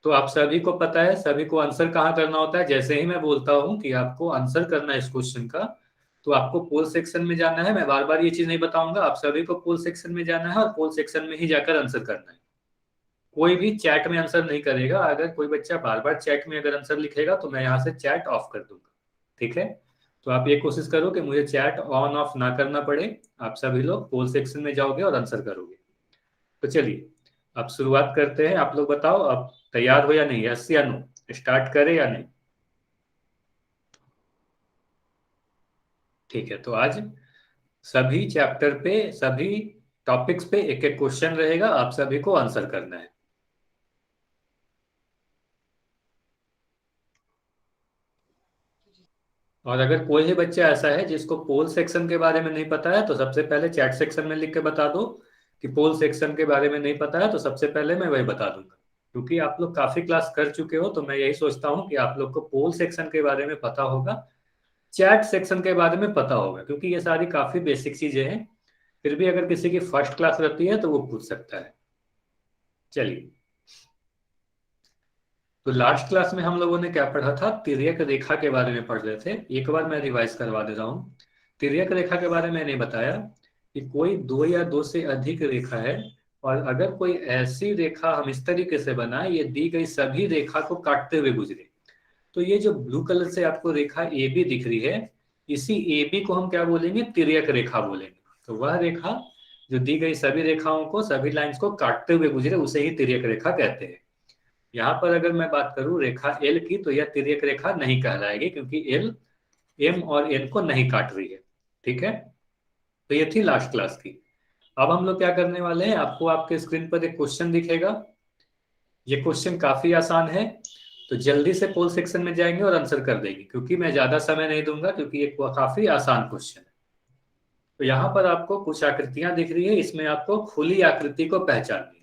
तो आप सभी को पता है, सभी को आंसर कहाँ करना होता है। जैसे ही मैं बोलता हूँ कि आपको आंसर करना है इस क्वेश्चन का, तो आपको पोल सेक्शन में जाना है। मैं बार बार ये चीज नहीं बताऊंगा, आप सभी को पोल सेक्शन में जाना है और पोल सेक्शन में ही जाकर आंसर करना है। कोई भी चैट में आंसर नहीं करेगा। अगर कोई बच्चा बार बार चैट में अगर आंसर लिखेगा तो मैं यहाँ से चैट ऑफ कर दूंगा। ठीक है, तो आप ये कोशिश करो कि मुझे चैट ऑन ऑफ ना करना पड़े। आप सभी लोग पोल सेक्शन में जाओगे और आंसर करोगे। तो चलिए अब शुरुआत करते हैं। आप लोग बताओ अब तैयार हो या नहीं, यस या नो, स्टार्ट करें या नहीं। ठीक है, तो आज सभी चैप्टर पे, सभी टॉपिक्स पे एक एक क्वेश्चन रहेगा, आप सभी को आंसर करना है। और अगर कोई भी बच्चा ऐसा है जिसको पोल सेक्शन के बारे में नहीं पता है, तो सबसे पहले चैट सेक्शन में लिख के बता दो कि पोल सेक्शन के बारे में नहीं पता है, तो सबसे पहले मैं वही बता दूंगा। क्योंकि आप लोग काफी क्लास कर चुके हो, तो मैं यही सोचता हूँ कि आप लोग को पोल सेक्शन के बारे में पता होगा, चैट सेक्शन के बारे में पता होगा, क्योंकि ये सारी काफी बेसिक चीजें हैं। फिर भी अगर किसी की फर्स्ट क्लास रहती है तो वो पूछ सकता है। चलिए, तो लास्ट क्लास में हम लोगों ने क्या पढ़ा था, तिर्यक रेखा के बारे में पढ़ रहे थे। एक बार मैं रिवाइज करवा दे रहा हूँ। तिर्यक रेखा के बारे में मैंने बताया कि कोई दो या दो से अधिक रेखा है, और अगर कोई ऐसी रेखा हम इस तरीके से बनाए, ये दी गई सभी रेखा को काटते हुए गुजरे। तो ये जो ब्लू कलर से आपको रेखा ए बी दिख रही है, इसी ए बी को हम क्या बोलेंगे, तिर्यक रेखा बोलेंगे। तो वह रेखा जो दी गई सभी रेखाओं को, सभी लाइंस को काटते हुए गुजरे, उसे ही तिर्यक रेखा कहते हैं। यहाँ पर अगर मैं बात करूं रेखा एल की, तो यह तिर्यक रेखा नहीं कहलाएगी, क्योंकि एल एम और एन को नहीं काट रही है। ठीक है, तो ये थी लास्ट क्लास की। अब हम लोग क्या करने वाले हैं, आपको आपके स्क्रीन पर एक क्वेश्चन दिखेगा। ये क्वेश्चन काफी आसान है, तो जल्दी से पोल सेक्शन में जाएंगे और आंसर कर देंगे, क्योंकि मैं ज्यादा समय नहीं दूंगा, क्योंकि ये काफी आसान क्वेश्चन है। तो यहाँ पर आपको कुछ आकृतियां दिख रही है, इसमें आपको खुली आकृति को पहचाननी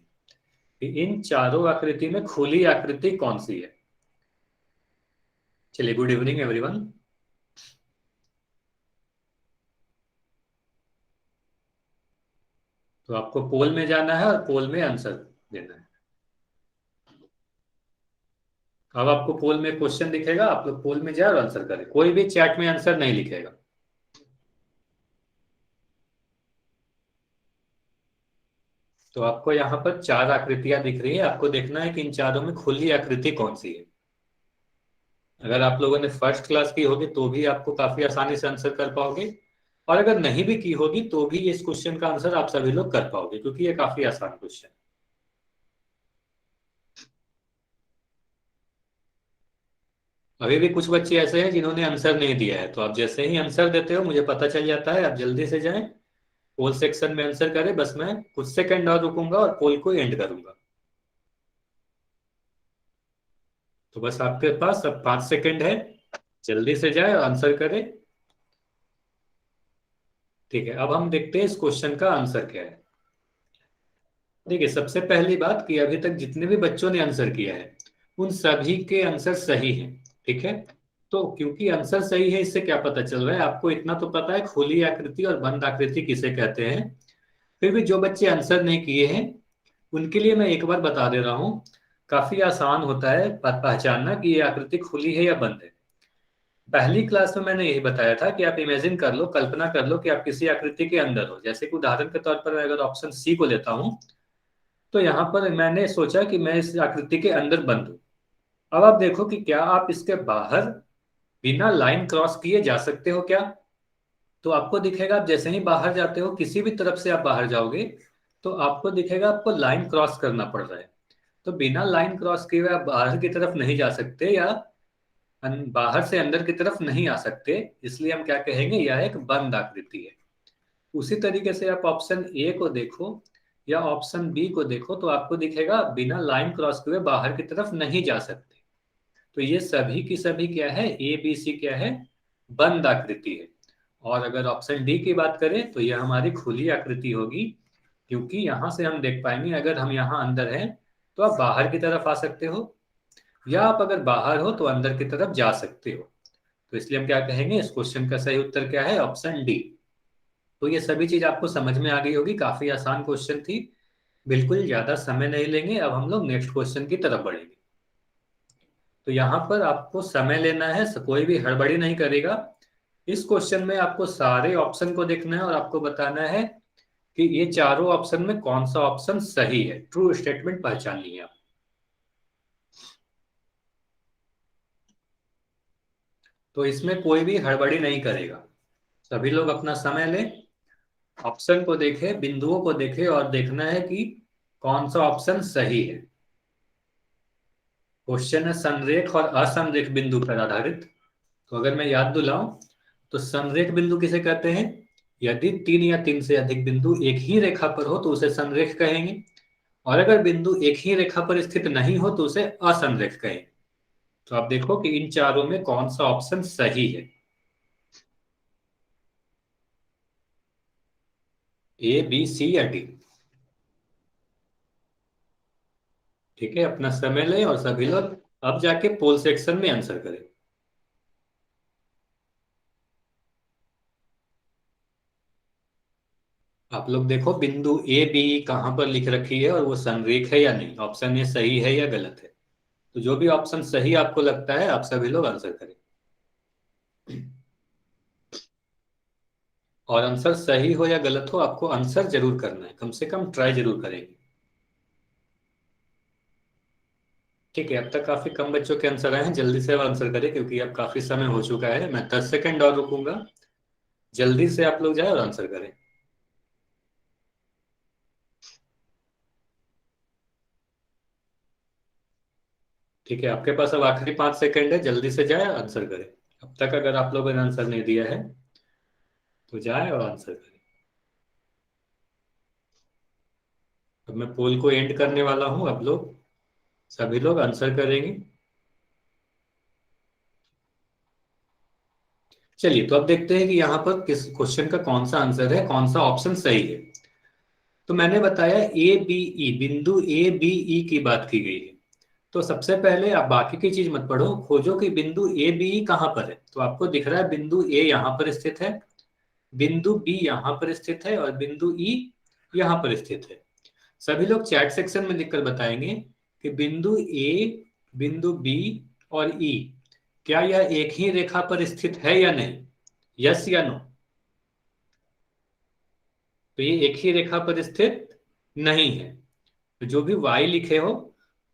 है कि इन चारों आकृति में खुली आकृति कौन सी है। चलिए, गुड इवनिंग एवरीवन। तो आपको पोल में जाना है और पोल में आंसर देना है। अब आपको पोल में क्वेश्चन दिखेगा, आप लोग पोल में जाए और आंसर करें। कोई भी चैट में आंसर नहीं लिखेगा। तो आपको यहाँ पर चार आकृतियां दिख रही है, आपको देखना है कि इन चारों में खुली आकृति कौन सी है। अगर आप लोगों ने फर्स्ट क्लास की होगी तो भी आपको काफी आसानी से आंसर कर पाओगे, और अगर नहीं भी की होगी तो भी इस क्वेश्चन का आंसर आप सभी लोग कर पाओगे, क्योंकि ये काफी आसान क्वेश्चन है। अभी भी कुछ बच्चे ऐसे हैं जिन्होंने आंसर नहीं दिया है, तो आप जैसे ही आंसर देते हो मुझे पता चल जाता है, आप जल्दी से जाएं पोल सेक्शन में आंसर करें। बस मैं कुछ सेकंड और रुकूंगा और पोल को एंड करूंगा। तो बस आपके पास अब 5 सेकंड है, जल्दी से जाए और आंसर करें। ठीक है, अब हम देखते हैं इस क्वेश्चन का आंसर क्या है। देखिए, सबसे पहली बात कि अभी तक जितने भी बच्चों ने आंसर किया है उन सभी के आंसर सही हैं। ठीक है, तो क्योंकि आंसर सही है, इससे क्या पता चल रहा है, आपको इतना तो पता है खुली आकृति और बंद आकृति किसे कहते हैं। फिर भी जो बच्चे आंसर नहीं किए हैं उनके लिए मैं एक बार बता दे रहा हूँ। काफी आसान होता है पहचानना कि ये आकृति खुली है या बंद है। पहली क्लास में मैंने यही बताया था कि आप इमेजिन कर लो, कल्पना कर लो कि आप किसी आकृति के अंदर हो। जैसे कि उदाहरण के तौर पर मैं अगर ऑप्शन सी को लेता हूँ, तो यहाँ पर मैंने सोचा कि मैं इस आकृति के अंदर बंद हूँ। अब आप देखो कि क्या आप इसके बाहर बिना लाइन क्रॉस किए जा सकते हो क्या। तो आपको दिखेगा, आप जैसे ही बाहर जाते हो, किसी भी तरफ से आप बाहर जाओगे, तो आपको दिखेगा आपको लाइन क्रॉस करना पड़ रहा है। तो बिना लाइन क्रॉस किए हुए आप बाहर की तरफ नहीं जा सकते, या बाहर से अंदर की तरफ नहीं आ सकते। इसलिए हम क्या कहेंगे, यह एक बंद आकृति है। उसी तरीके से आप ऑप्शन ए को देखो या ऑप्शन बी को देखो, तो आपको दिखेगा बिना लाइन क्रॉस किए बाहर की तरफ नहीं जा सकते। तो ये सभी की सभी क्या है, ए बी सी क्या है, बंद आकृति है। और अगर ऑप्शन डी की बात करें तो यह हमारी खुली आकृति होगी, क्योंकि यहां से हम देख पाएंगे अगर हम यहाँ अंदर हैं तो आप बाहर की तरफ आ सकते हो, या आप अगर बाहर हो तो अंदर की तरफ जा सकते हो। तो इसलिए हम क्या कहेंगे, इस क्वेश्चन का सही उत्तर क्या है, ऑप्शन डी। तो ये सभी चीज आपको समझ में आ गई होगी, काफी आसान क्वेश्चन थी। बिल्कुल ज्यादा समय नहीं लेंगे, अब हम लोग नेक्स्ट क्वेश्चन की तरफ बढ़ेंगे। तो यहाँ पर आपको समय लेना है, कोई भी हड़बड़ी नहीं करेगा। इस क्वेश्चन में आपको सारे ऑप्शन को देखना है और आपको बताना है कि ये चारों ऑप्शन में कौन सा ऑप्शन सही है, ट्रू स्टेटमेंट पहचाननी है आप। तो इसमें कोई भी हड़बड़ी नहीं करेगा, सभी लोग अपना समय लें, ऑप्शन को देखें, बिंदुओं को देखें और देखना है कि कौन सा ऑप्शन सही है। क्वेश्चन है संरेख और असंरेख बिंदु पर आधारित। तो अगर मैं याद दिलाऊं तो संरेख बिंदु किसे कहते हैं? यदि तीन या तीन से अधिक बिंदु एक ही रेखा पर हो तो उसे संरेख कहेंगे, और अगर बिंदु एक ही रेखा पर स्थित नहीं हो तो उसे असंरेख कहेंगे। तो आप देखो कि इन चारों में कौन सा ऑप्शन सही है, ए बी सी या डी। ठीक है, अपना समय लें और सभी लोग अब जाके पोल सेक्शन में आंसर करें। आप लोग देखो बिंदु ए बी कहां पर लिख रखी है और वो संरेख है या नहीं, ऑप्शन ये सही है या गलत है। तो जो भी ऑप्शन सही आपको लगता है आप सभी लोग आंसर करें, और आंसर सही हो या गलत हो आपको आंसर जरूर करना है, कम से कम ट्राई जरूर करेंगे। ठीक है, अब तक काफी कम बच्चों के आंसर आए हैं, जल्दी से अब आंसर करें क्योंकि अब काफी समय हो चुका है। मैं 10 सेकंड और रुकूंगा, जल्दी से आप लोग जाए और आंसर करें। ठीक है, आपके पास अब आखिरी 5 सेकंड है, जल्दी से जाए आंसर करें। अब तक अगर आप लोगों ने आंसर नहीं दिया है तो जाए और आंसर करें। अब मैं पोल को एंड करने वाला हूं, अब लोग सभी लोग आंसर करेंगे। चलिए, तो अब देखते हैं कि यहाँ पर किस क्वेश्चन का कौन सा आंसर है, कौन सा ऑप्शन सही है। तो मैंने बताया ए बी ई, बिंदु ए बी ई की बात की गई है। तो सबसे पहले आप बाकी की चीज मत पढ़ो, खोजो कि बिंदु ए बी ई कहाँ पर है। तो आपको दिख रहा है बिंदु ए यहाँ पर स्थित है, बिंदु बी यहाँ पर स्थित है और बिंदु ई यहाँ पर स्थित है। सभी लोग चैट सेक्शन में लिखकर बताएंगे कि बिंदु ए, बिंदु बी और ई, क्या यह एक ही रेखा पर स्थित है या नहीं, यस या नो। तो ये एक ही रेखा पर स्थित नहीं है। तो जो भी वाई लिखे हो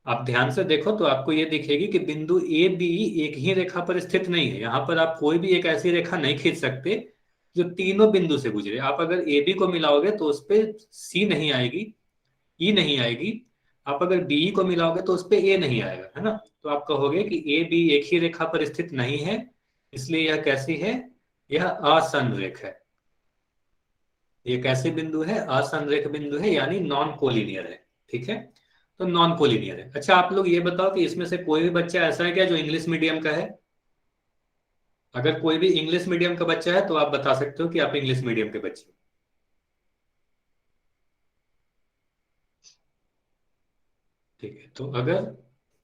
आप ध्यान से देखो तो आपको ये दिखेगी कि बिंदु ए बी एक ही रेखा पर स्थित नहीं है। यहां पर आप कोई भी एक ऐसी रेखा नहीं खींच सकते जो तीनों बिंदु से गुजरे। आप अगर ए बी को मिलाओगे तो उस पे सी नहीं आएगी, ई नहीं आएगी। आप अगर बी को मिलाओगे तो उस पे ए नहीं आएगा, है ना। तो आप कहोगे कि ए बी एक ही रेखा पर स्थित नहीं है, इसलिए यह कैसी है, यह असंरेख है। ये कैसे बिंदु है, असंरेख बिंदु है, यानी नॉन कोलिनियर है। ठीक है, तो नॉन कोलिनियर है। अच्छा, आप लोग ये बताओ कि इसमें से कोई भी बच्चा ऐसा है क्या जो इंग्लिश मीडियम का है? अगर कोई भी इंग्लिश मीडियम का बच्चा है तो आप बता सकते हो कि आप इंग्लिश मीडियम के बच्चे हो। ठीक है, तो अगर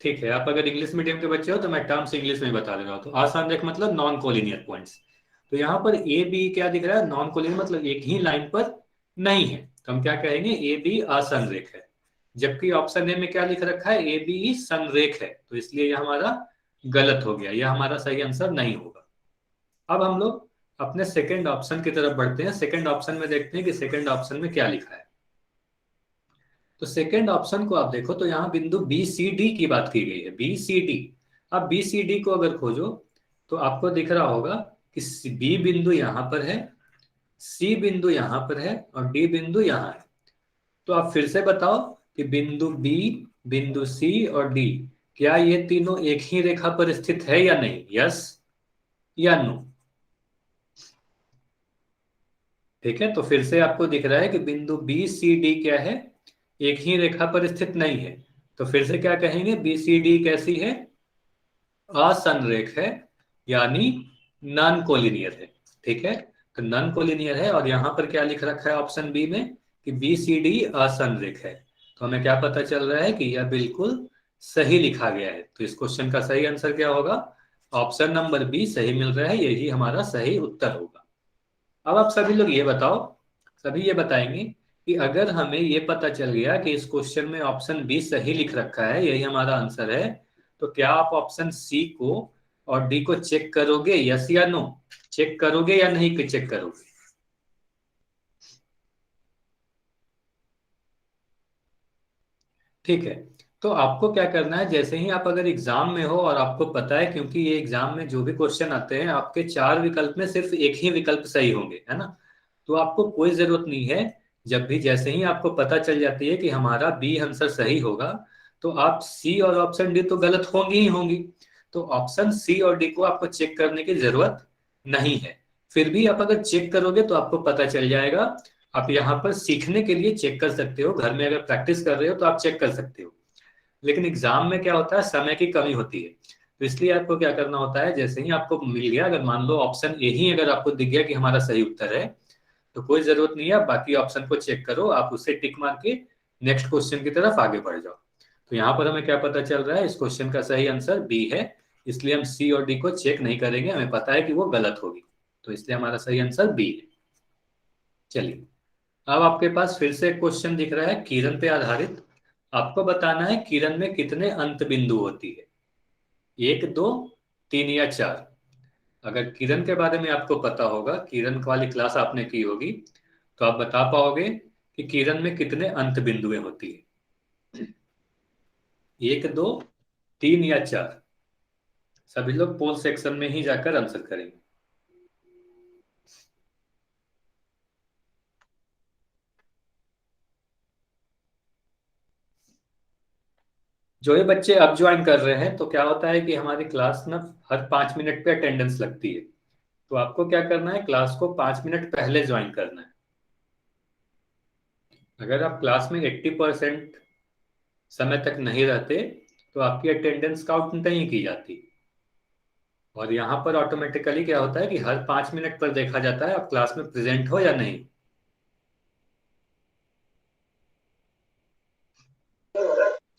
ठीक है, आप अगर इंग्लिश मीडियम के बच्चे हो तो मैं टर्म्स इंग्लिश में बता दे रहा हूँ। तो असंरेख मतलब नॉन कोलिनियर पॉइंट्स। तो यहाँ पर ए बी क्या दिख रहा है, नॉन कोलिनियर मतलब एक ही लाइन पर नहीं है, तो हम क्या कहेंगे, ए बी असंरेख है। जबकि ऑप्शन ए में क्या लिख रखा है, ए बी संरेख है, तो इसलिए यह हमारा गलत हो गया, यह हमारा सही आंसर नहीं होगा। अब हम लोग अपने सेकंड ऑप्शन की तरफ बढ़ते हैं। सेकंड ऑप्शन में देखते हैं कि सेकंड ऑप्शन में क्या लिखा है। तो सेकंड ऑप्शन को आप देखो तो यहाँ बिंदु बी सी डी की बात की गई है, बी सी डी। अब बी सी डी को अगर खोजो तो आपको दिख रहा होगा कि बी बिंदु यहाँ पर है, सी बिंदु यहाँ पर है और डी बिंदु यहाँ है। तो आप फिर से बताओ कि बिंदु बी, बिंदु सी और डी, क्या ये तीनों एक ही रेखा पर स्थित है या नहीं, यस या नो। ठीक है, तो फिर से आपको दिख रहा है कि बिंदु बी सी डी क्या है, एक ही रेखा पर स्थित नहीं है। तो फिर से क्या कहेंगे, बी सी डी कैसी है, असंरेख है, यानी नॉन कोलिनियर है। ठीक है, तो नॉन कोलिनियर है और यहां पर क्या लिख रखा है ऑप्शन बी में कि बी सी डी असंरेख है। तो हमें क्या पता चल रहा है कि यह बिल्कुल सही लिखा गया है। तो इस क्वेश्चन का सही आंसर क्या होगा, ऑप्शन नंबर बी सही मिल रहा है, यही हमारा सही उत्तर होगा। अब आप सभी लोग ये बताओ, सभी ये बताएंगे कि अगर हमें ये पता चल गया कि इस क्वेश्चन में ऑप्शन बी सही लिख रखा है, यही हमारा आंसर है, तो क्या आप ऑप्शन सी को और डी को चेक करोगे, यस या नो? चेक करोगे या नहीं कि चेक करोगे? ठीक है। तो आपको क्या करना है, जैसे ही आप अगर एग्जाम में हो और आपको पता है, क्योंकि ये एग्जाम में जो भी क्वेश्चन आते हैं आपके चार विकल्प में सिर्फ एक ही विकल्प सही होंगे, है ना? तो आपको कोई जरूरत नहीं है, जब भी जैसे ही आपको पता चल जाती है कि हमारा बी आंसर सही होगा, तो आप सी और ऑप्शन डी तो गलत होंगी ही होंगी। तो ऑप्शन सी और डी को आपको चेक करने की जरूरत नहीं है। फिर भी आप अगर चेक करोगे तो आपको पता चल जाएगा। आप यहाँ पर सीखने के लिए चेक कर सकते हो, घर में अगर प्रैक्टिस कर रहे हो तो आप चेक कर सकते हो। लेकिन एग्जाम में क्या होता है, समय की कमी होती है। तो इसलिए आपको क्या करना होता है, जैसे ही आपको मिल गया, अगर मान लो ऑप्शन ए ही अगर आपको दिख गया कि हमारा सही उत्तर है, तो कोई जरूरत नहीं है, आप बाकी ऑप्शन को चेक करो, आप उससे टिक मार के नेक्स्ट क्वेश्चन की तरफ आगे बढ़ जाओ। तो यहाँ पर हमें क्या पता चल रहा है, इस क्वेश्चन का सही आंसर बी है। इसलिए हम सी और डी को चेक नहीं करेंगे, हमें पता है कि वो गलत होगी। तो इसलिए हमारा सही आंसर बी है। चलिए, अब आपके पास फिर से एक क्वेश्चन दिख रहा है किरण पे आधारित। आपको बताना है किरण में कितने अंत बिंदु होती है, एक, दो, तीन या चार? अगर किरण के बारे में आपको पता होगा, किरण वाली क्लास आपने की होगी, तो आप बता पाओगे कि किरण में कितने अंत बिंदुएं होती है, एक, दो, तीन या चार? सभी लोग पोल सेक्शन में ही जाकर आंसर करेंगे। जो ये बच्चे अब ज्वाइन कर रहे हैं, तो क्या होता है कि हमारी क्लास में हर 5 मिनट पे अटेंडेंस लगती है। तो आपको क्या करना है, क्लास को 5 मिनट पहले ज्वाइन करना है। अगर आप क्लास में 80% समय तक नहीं रहते, तो आपकी अटेंडेंस काउंट नहीं की जाती। और यहाँ पर ऑटोमेटिकली क्या होता है कि हर 5 मिनट पर देखा जाता है आप क्लास में प्रेजेंट हो या नहीं।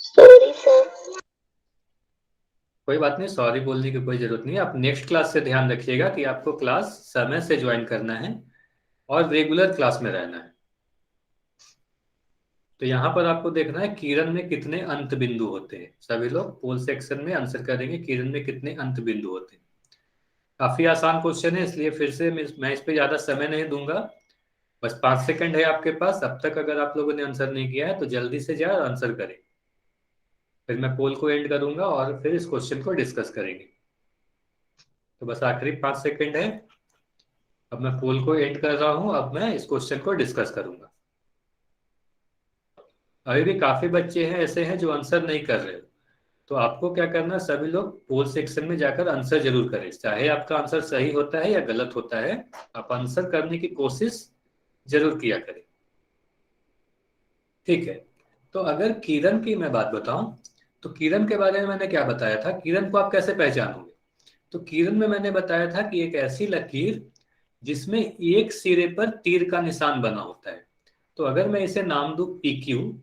Sorry sir. कोई बात नहीं, सॉरी बोलने की कोई जरूरत नहीं है। आप नेक्स्ट क्लास से ध्यान रखिएगा कि आपको क्लास समय से ज्वाइन करना है और रेगुलर क्लास में रहना है। तो यहाँ पर आपको देखना है किरण में कितने अंत बिंदु होते हैं। सभी लोग पोल सेक्शन में आंसर करेंगे, किरण में कितने अंत बिंदु होते हैं। काफी आसान क्वेश्चन है, इसलिए फिर से मैं इस पे ज्यादा समय नहीं दूंगा। बस 5 सेकंड है आपके पास, अब तक अगर आप लोगों ने आंसर नहीं किया है तो जल्दी से जाए आंसर करें। फिर मैं पोल को एंड करूंगा और फिर इस क्वेश्चन को डिस्कस करेंगे। तो बस आखिरी 5 सेकंड है। अब मैं पोल को एंड कर रहा हूं, अब मैं इस क्वेश्चन को डिस्कस करूंगा। अभी भी काफी बच्चे हैं ऐसे हैं जो आंसर नहीं कर रहे। तो आपको क्या करना है, सभी लोग पोल सेक्शन में जाकर आंसर जरूर करें, चाहे आपका आंसर सही होता है या गलत होता है। आप आंसर करने की कोशिश जरूर किया करें। ठीक है। तो अगर किरण की मैं बात बताऊं, तो किरण के बारे में मैंने क्या बताया था, किरण को आप कैसे पहचानोगे? तो किरण में मैंने बताया था कि एक ऐसी लकीर जिसमें एक सिरे पर तीर का निशान बना होता है। तो अगर मैं इसे नाम दूं पी क्यू,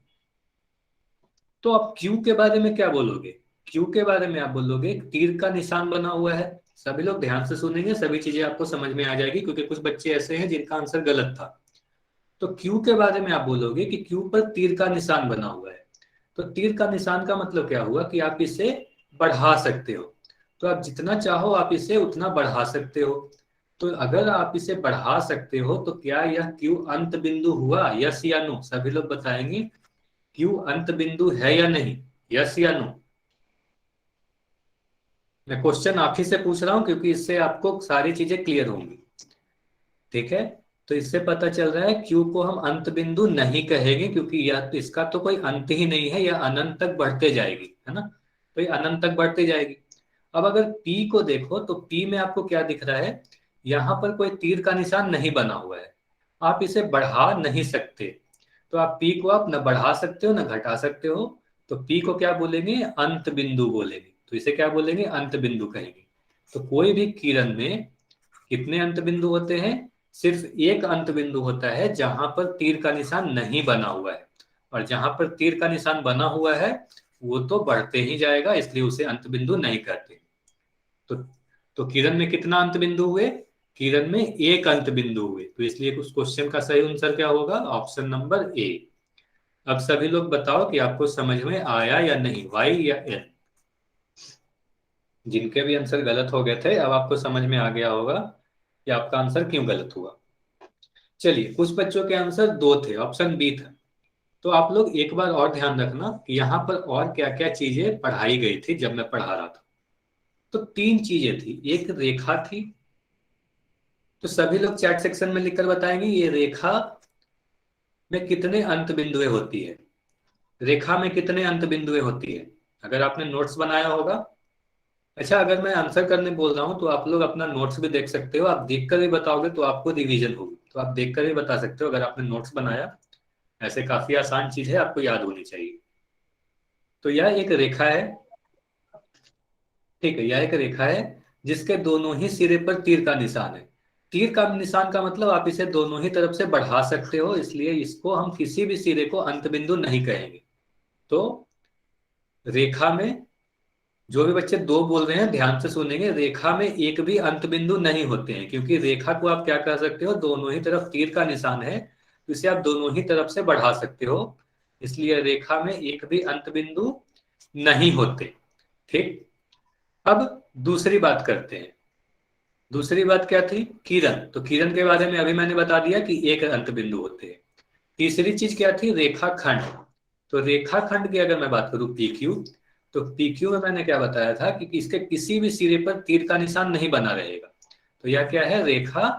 तो आप क्यू के बारे में क्या बोलोगे? क्यू के बारे में आप बोलोगे तीर का निशान बना हुआ है। सभी लोग ध्यान से सुनेंगे, सभी चीजें आपको समझ में आ जाएगी, क्योंकि कुछ बच्चे ऐसे हैं जिनका आंसर गलत था। तो क्यू के बारे में आप बोलोगे कि क्यू पर तीर का निशान बना हुआ है। तो तीर का निशान का मतलब क्या हुआ कि आप इसे बढ़ा सकते हो। तो आप जितना चाहो आप इसे उतना बढ़ा सकते हो। तो अगर आप इसे बढ़ा सकते हो तो क्या यह क्यू अंत बिंदु हुआ, यस या नो? सभी लोग बताएंगे क्यू अंत बिंदु है या नहीं, यस या नो? मैं क्वेश्चन आप ही से पूछ रहा हूं क्योंकि इससे आपको सारी चीजें क्लियर होंगी। ठीक है। तो इससे पता चल रहा है क्यू को हम अंत बिंदु नहीं कहेंगे, क्योंकि यह तो इसका तो कोई अंत ही नहीं है, यह अनंत तक बढ़ते जाएगी, है ना? तो ये अनंत तक बढ़ते जाएगी। अब अगर पी को देखो तो पी में आपको क्या दिख रहा है, यहां पर कोई तीर का निशान नहीं बना हुआ है। आप इसे बढ़ा नहीं सकते। तो आप पी को आप न बढ़ा सकते हो न घटा सकते हो। तो पी को क्या बोलेंगे, अंत बिंदु बोलेंगे। तो इसे क्या बोलेंगे, अंत बिंदु कहेंगे। तो कोई भी किरण में कितने अंत बिंदु होते हैं? सिर्फ एक अंत बिंदु होता है जहां पर तीर का निशान नहीं बना हुआ है। और जहां पर तीर का निशान बना हुआ है वो तो बढ़ते ही जाएगा, इसलिए उसे अंत बिंदु नहीं कहते। तो तो किरण में कितना अंत बिंदु हुए? किरण में एक अंत बिंदु हुए, तो इसलिए उस क्वेश्चन का सही आंसर क्या होगा, ऑप्शन नंबर ए। अब सभी लोग बताओ कि आपको समझ में आया या नहीं, वाई या एन? जिनके भी आंसर गलत हो गए थे, अब आपको समझ में आ गया होगा कि आपका आंसर क्यों गलत हुआ। चलिए, कुछ बच्चों के आंसर दो थे, ऑप्शन बी था। तो आप लोग एक बार और ध्यान रखना कि यहाँ पर और क्या क्या चीजें पढ़ाई गई थी जब मैं पढ़ा रहा था। तो तीन चीजें थी, एक रेखा थी। तो सभी लोग चैट सेक्शन में लिखकर बताएंगे ये रेखा में कितने अंत बिंदुएं होती है। रेखा में कितने अंत बिंदुएं होती है, अगर आपने नोट्स बनाया होगा। अच्छा, अगर मैं आंसर करने बोल रहा हूँ तो आप लोग अपना नोट्स भी देख सकते हो, आप देखकर भी बताओगे तो आपको रिवीजन होगी, तो आप देखकर भी बता सकते हो अगर आपने नोट्स बनाया। ऐसे काफी आसान चीज है, आपको याद होनी चाहिए। तो यह एक रेखा है। ठीक है, यह एक रेखा है जिसके दोनों ही सिरे पर तीर का निशान है। तीर का निशान का मतलब आप इसे दोनों ही तरफ से बढ़ा सकते हो, इसलिए इसको हम किसी भी सिरे को अंत बिंदु नहीं कहेंगे। तो रेखा में, जो भी बच्चे दो बोल रहे हैं ध्यान से सुनेंगे, रेखा में एक भी अंत बिंदु नहीं होते हैं, क्योंकि रेखा को आप क्या कर सकते हो, दोनों ही तरफ तीर का निशान है तो इसे आप दोनों ही तरफ से बढ़ा सकते हो, इसलिए रेखा में एक भी अंत बिंदु नहीं होते। ठीक। अब दूसरी बात करते हैं। दूसरी बात क्या थी, किरण। तो किरण के बारे में अभी मैंने बता दिया कि एक अंत बिंदु होते हैं। तीसरी चीज क्या थी, रेखाखंड। तो रेखाखंड की अगर मैं बात करूं, पीक्यू, तो पीक्यू में मैंने क्या बताया था कि इसके किसी भी सिरे पर तीर का निशान नहीं बना रहेगा। तो यह क्या है, रेखा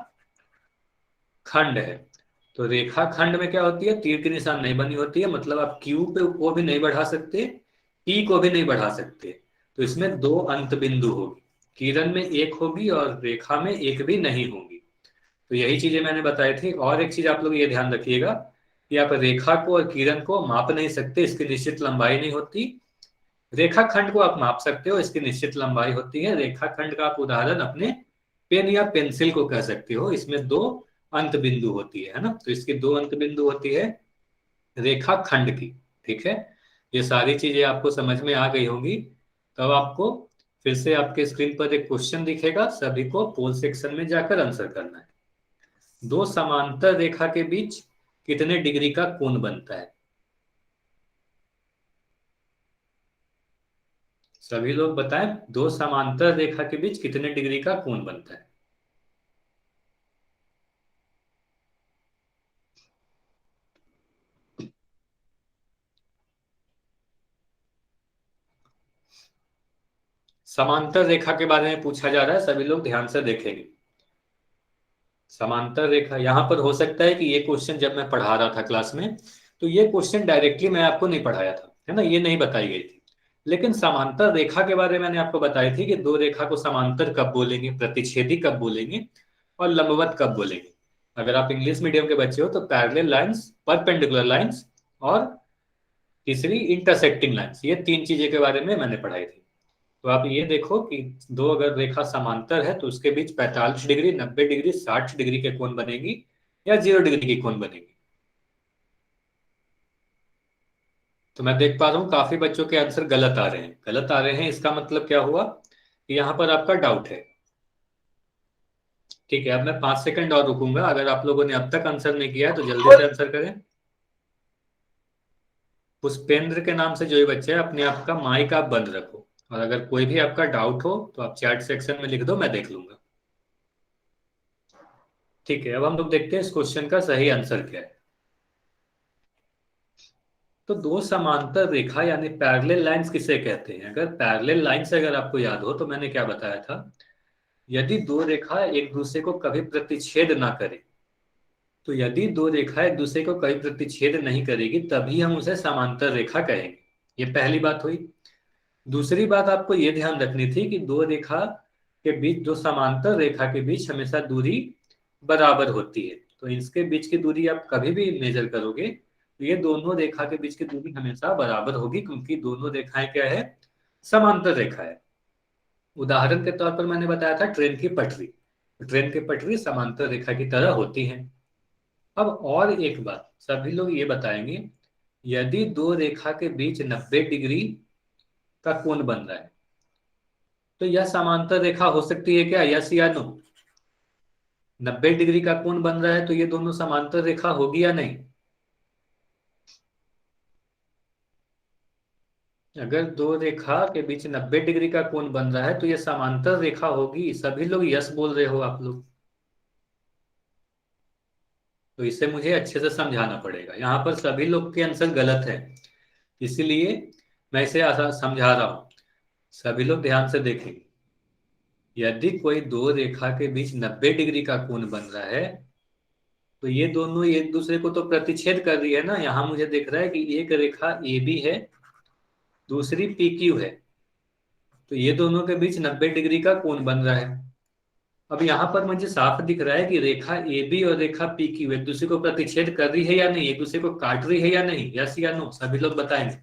खंड है। तो रेखा खंड में क्या होती है, तीर की निशान नहीं बनी होती है, मतलब आप क्यू पे को भी नहीं बढ़ा सकते, पी को भी नहीं बढ़ा सकते। तो इसमें दो अंत बिंदु होगी, किरण में एक होगी और रेखा में एक भी नहीं होगी। तो यही चीजें मैंने बताई थी। और एक चीज आप लोग ये ध्यान रखिएगा कि आप रेखा को और किरण को माप नहीं सकते, इसकी निश्चित लंबाई नहीं होती। रेखा खंड को आप माप सकते हो, इसकी निश्चित लंबाई होती है। रेखा खंड का आप उदाहरण अपने पेन या पेंसिल को कह सकते हो, इसमें दो अंत बिंदु होती है ना, तो इसकी दो अंत बिंदु होती है रेखा खंड की। ठीक है, ये सारी चीजें आपको समझ में आ गई होंगी। तब आपको फिर से आपके स्क्रीन पर एक क्वेश्चन दिखेगा, सभी को पोल सेक्शन में जाकर आंसर करना है। दो समांतर रेखा के बीच कितने डिग्री का कोण बनता है। सभी लोग बताएं, दो समांतर रेखा के बीच कितने डिग्री का कोण बनता है। समांतर रेखा के बारे में पूछा जा रहा है, सभी लोग ध्यान से देखेंगे। समांतर रेखा, यहां पर हो सकता है कि ये क्वेश्चन जब मैं पढ़ा रहा था क्लास में, तो ये क्वेश्चन डायरेक्टली मैं आपको नहीं पढ़ाया था, है ना, ये नहीं बताई गई थी। लेकिन समांतर रेखा के बारे में मैंने आपको बताई थी कि दो रेखा को समांतर कब बोलेंगे, प्रतिच्छेदी कब बोलेंगे, और लंबवत कब बोलेंगे। अगर आप इंग्लिश मीडियम के बच्चे हो तो पैरेलल लाइंस, परपेंडिकुलर लाइंस, और तीसरी इंटरसेक्टिंग लाइंस, ये तीन चीजें के बारे में मैंने पढ़ाई थी। तो आप ये देखो कि दो अगर रेखा समांतर है तो उसके बीच 45 डिग्री, 90 डिग्री, 60 डिग्री के कोण बनेगी, या 0 डिग्री की कोण बनेगी। तो मैं देख पा रहा हूँ काफी बच्चों के आंसर गलत आ रहे हैं। गलत आ रहे हैं इसका मतलब क्या हुआ कि यहाँ पर आपका डाउट है। ठीक है, अब मैं 5 सेकंड और रुकूंगा, अगर आप लोगों ने अब तक आंसर नहीं किया है तो जल्दी से आंसर करें। पुष्पेंद्र के नाम से जो ये बच्चे हैं, अपने आप का माइक आप बंद रखो, और अगर कोई भी आपका डाउट हो तो आप चैट सेक्शन में लिख दो, मैं देख लूंगा। ठीक है, अब हम लोग देखते हैं इस क्वेश्चन का सही आंसर क्या है। तो दो समांतर रेखा यानी पैरेलल लाइंस किसे कहते हैं, अगर पैरेलल लाइंस अगर आपको याद हो तो मैंने क्या बताया था, यदि दो रेखा एक दूसरे को कभी प्रतिच्छेद ना करे, तो यदि दो रेखा एक दूसरे को कभी प्रतिच्छेद नहीं करेगी तभी हम उसे समांतर रेखा कहेंगे। ये पहली बात हुई। दूसरी बात आपको ये ध्यान रखनी थी कि दो रेखा के बीच, दो समांतर रेखा के बीच हमेशा दूरी बराबर होती है। तो इसके बीच की दूरी आप कभी भी मेजर करोगे तो ये दोनों रेखा के बीच की दूरी हमेशा बराबर होगी, क्योंकि दोनों रेखाएं क्या है, समांतर रेखा है। उदाहरण के तौर पर मैंने बताया था ट्रेन की पटरी, ट्रेन की पटरी समांतर रेखा की तरह होती है। अब और एक बात सभी लोग ये बताएंगे, यदि दो रेखा के बीच 90 डिग्री का कोण बन रहा है तो यह समांतर रेखा हो सकती है क्या, यस या नो। 90 डिग्री का कोण बन रहा है तो ये दोनों समांतर रेखा होगी या नहीं। अगर दो रेखा के बीच 90 डिग्री का कोण बन रहा है तो ये समांतर रेखा होगी। सभी लोग यस बोल रहे हो आप लोग, तो इसे मुझे अच्छे से समझाना पड़ेगा। यहाँ पर सभी लोग के आंसर गलत है, इसीलिए मैं इसे समझा रहा हूँ। सभी लोग ध्यान से देखें। यदि कोई दो रेखा के बीच 90 डिग्री का कोण बन रहा है तो ये दोनों एक दूसरे को तो प्रतिच्छेद कर रही है ना। यहाँ मुझे दिख रहा है कि एक रेखा ए बी है, दूसरी पी क्यू है, तो ये दोनों के बीच 90 डिग्री का कोण बन रहा है। अब यहाँ पर मुझे साफ दिख रहा है कि रेखा ए बी और रेखा पी क्यू एक दूसरे को प्रतिच्छेद कर रही है या नहीं, एक दूसरे को काट रही है या नहीं, यस या नो, सभी लोग बताएंगे।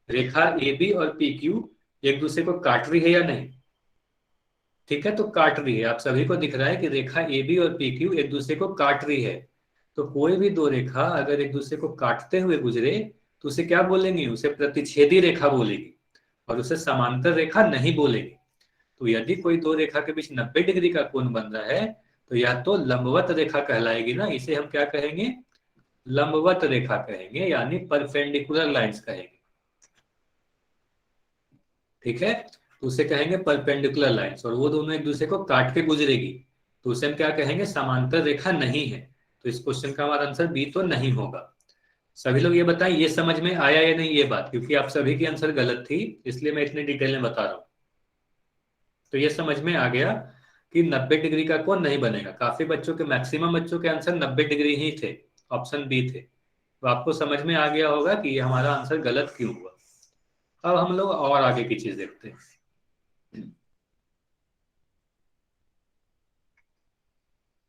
रेखा ए बी और पी क्यू एक दूसरे को काट रही है या नहीं? ठीक है, तो काट रही है। आप सभी को दिख रहा है कि रेखा ए बी और पी क्यू एक दूसरे को काट रही है। तो कोई भी दो रेखा अगर एक दूसरे को काटते हुए गुजरे तो उसे क्या बोलेंगे? उसे प्रतिच्छेदी रेखा बोलेगी, और उसे समांतर रेखा नहीं बोलेगी। तो यदि कोई दो रेखा के बीच 90 डिग्री का कोण बन रहा है तो यह तो लंबवत रेखा कहलाएगी ना। इसे हम क्या कहेंगे? लंबवत रेखा कहेंगे, यानी परपेंडिकुलर लाइंस कहेंगे। ठीक है, तो उसे कहेंगे परपेंडिकुलर लाइंस, और वो दोनों एक दूसरे को काट के गुजरेगी, तो उसे हम क्या कहेंगे? समांतर रेखा नहीं है। तो इस क्वेश्चन का हमारा आंसर बी तो नहीं होगा। सभी लोग ये बताएं, ये समझ में आया या नहीं ये बात? क्योंकि आप सभी की आंसर गलत थी, इसलिए मैं इतनी डिटेल में बता रहा हूँ। तो ये समझ में आ गया कि 90 डिग्री का कोण नहीं बनेगा। काफी बच्चों के, मैक्सिमम बच्चों के आंसर 90 डिग्री ही थे, ऑप्शन बी थे। तो आपको समझ में आ गया होगा कि ये हमारा आंसर गलत क्यों हुआ। अब हम लोग और आगे की चीज देखते हैं।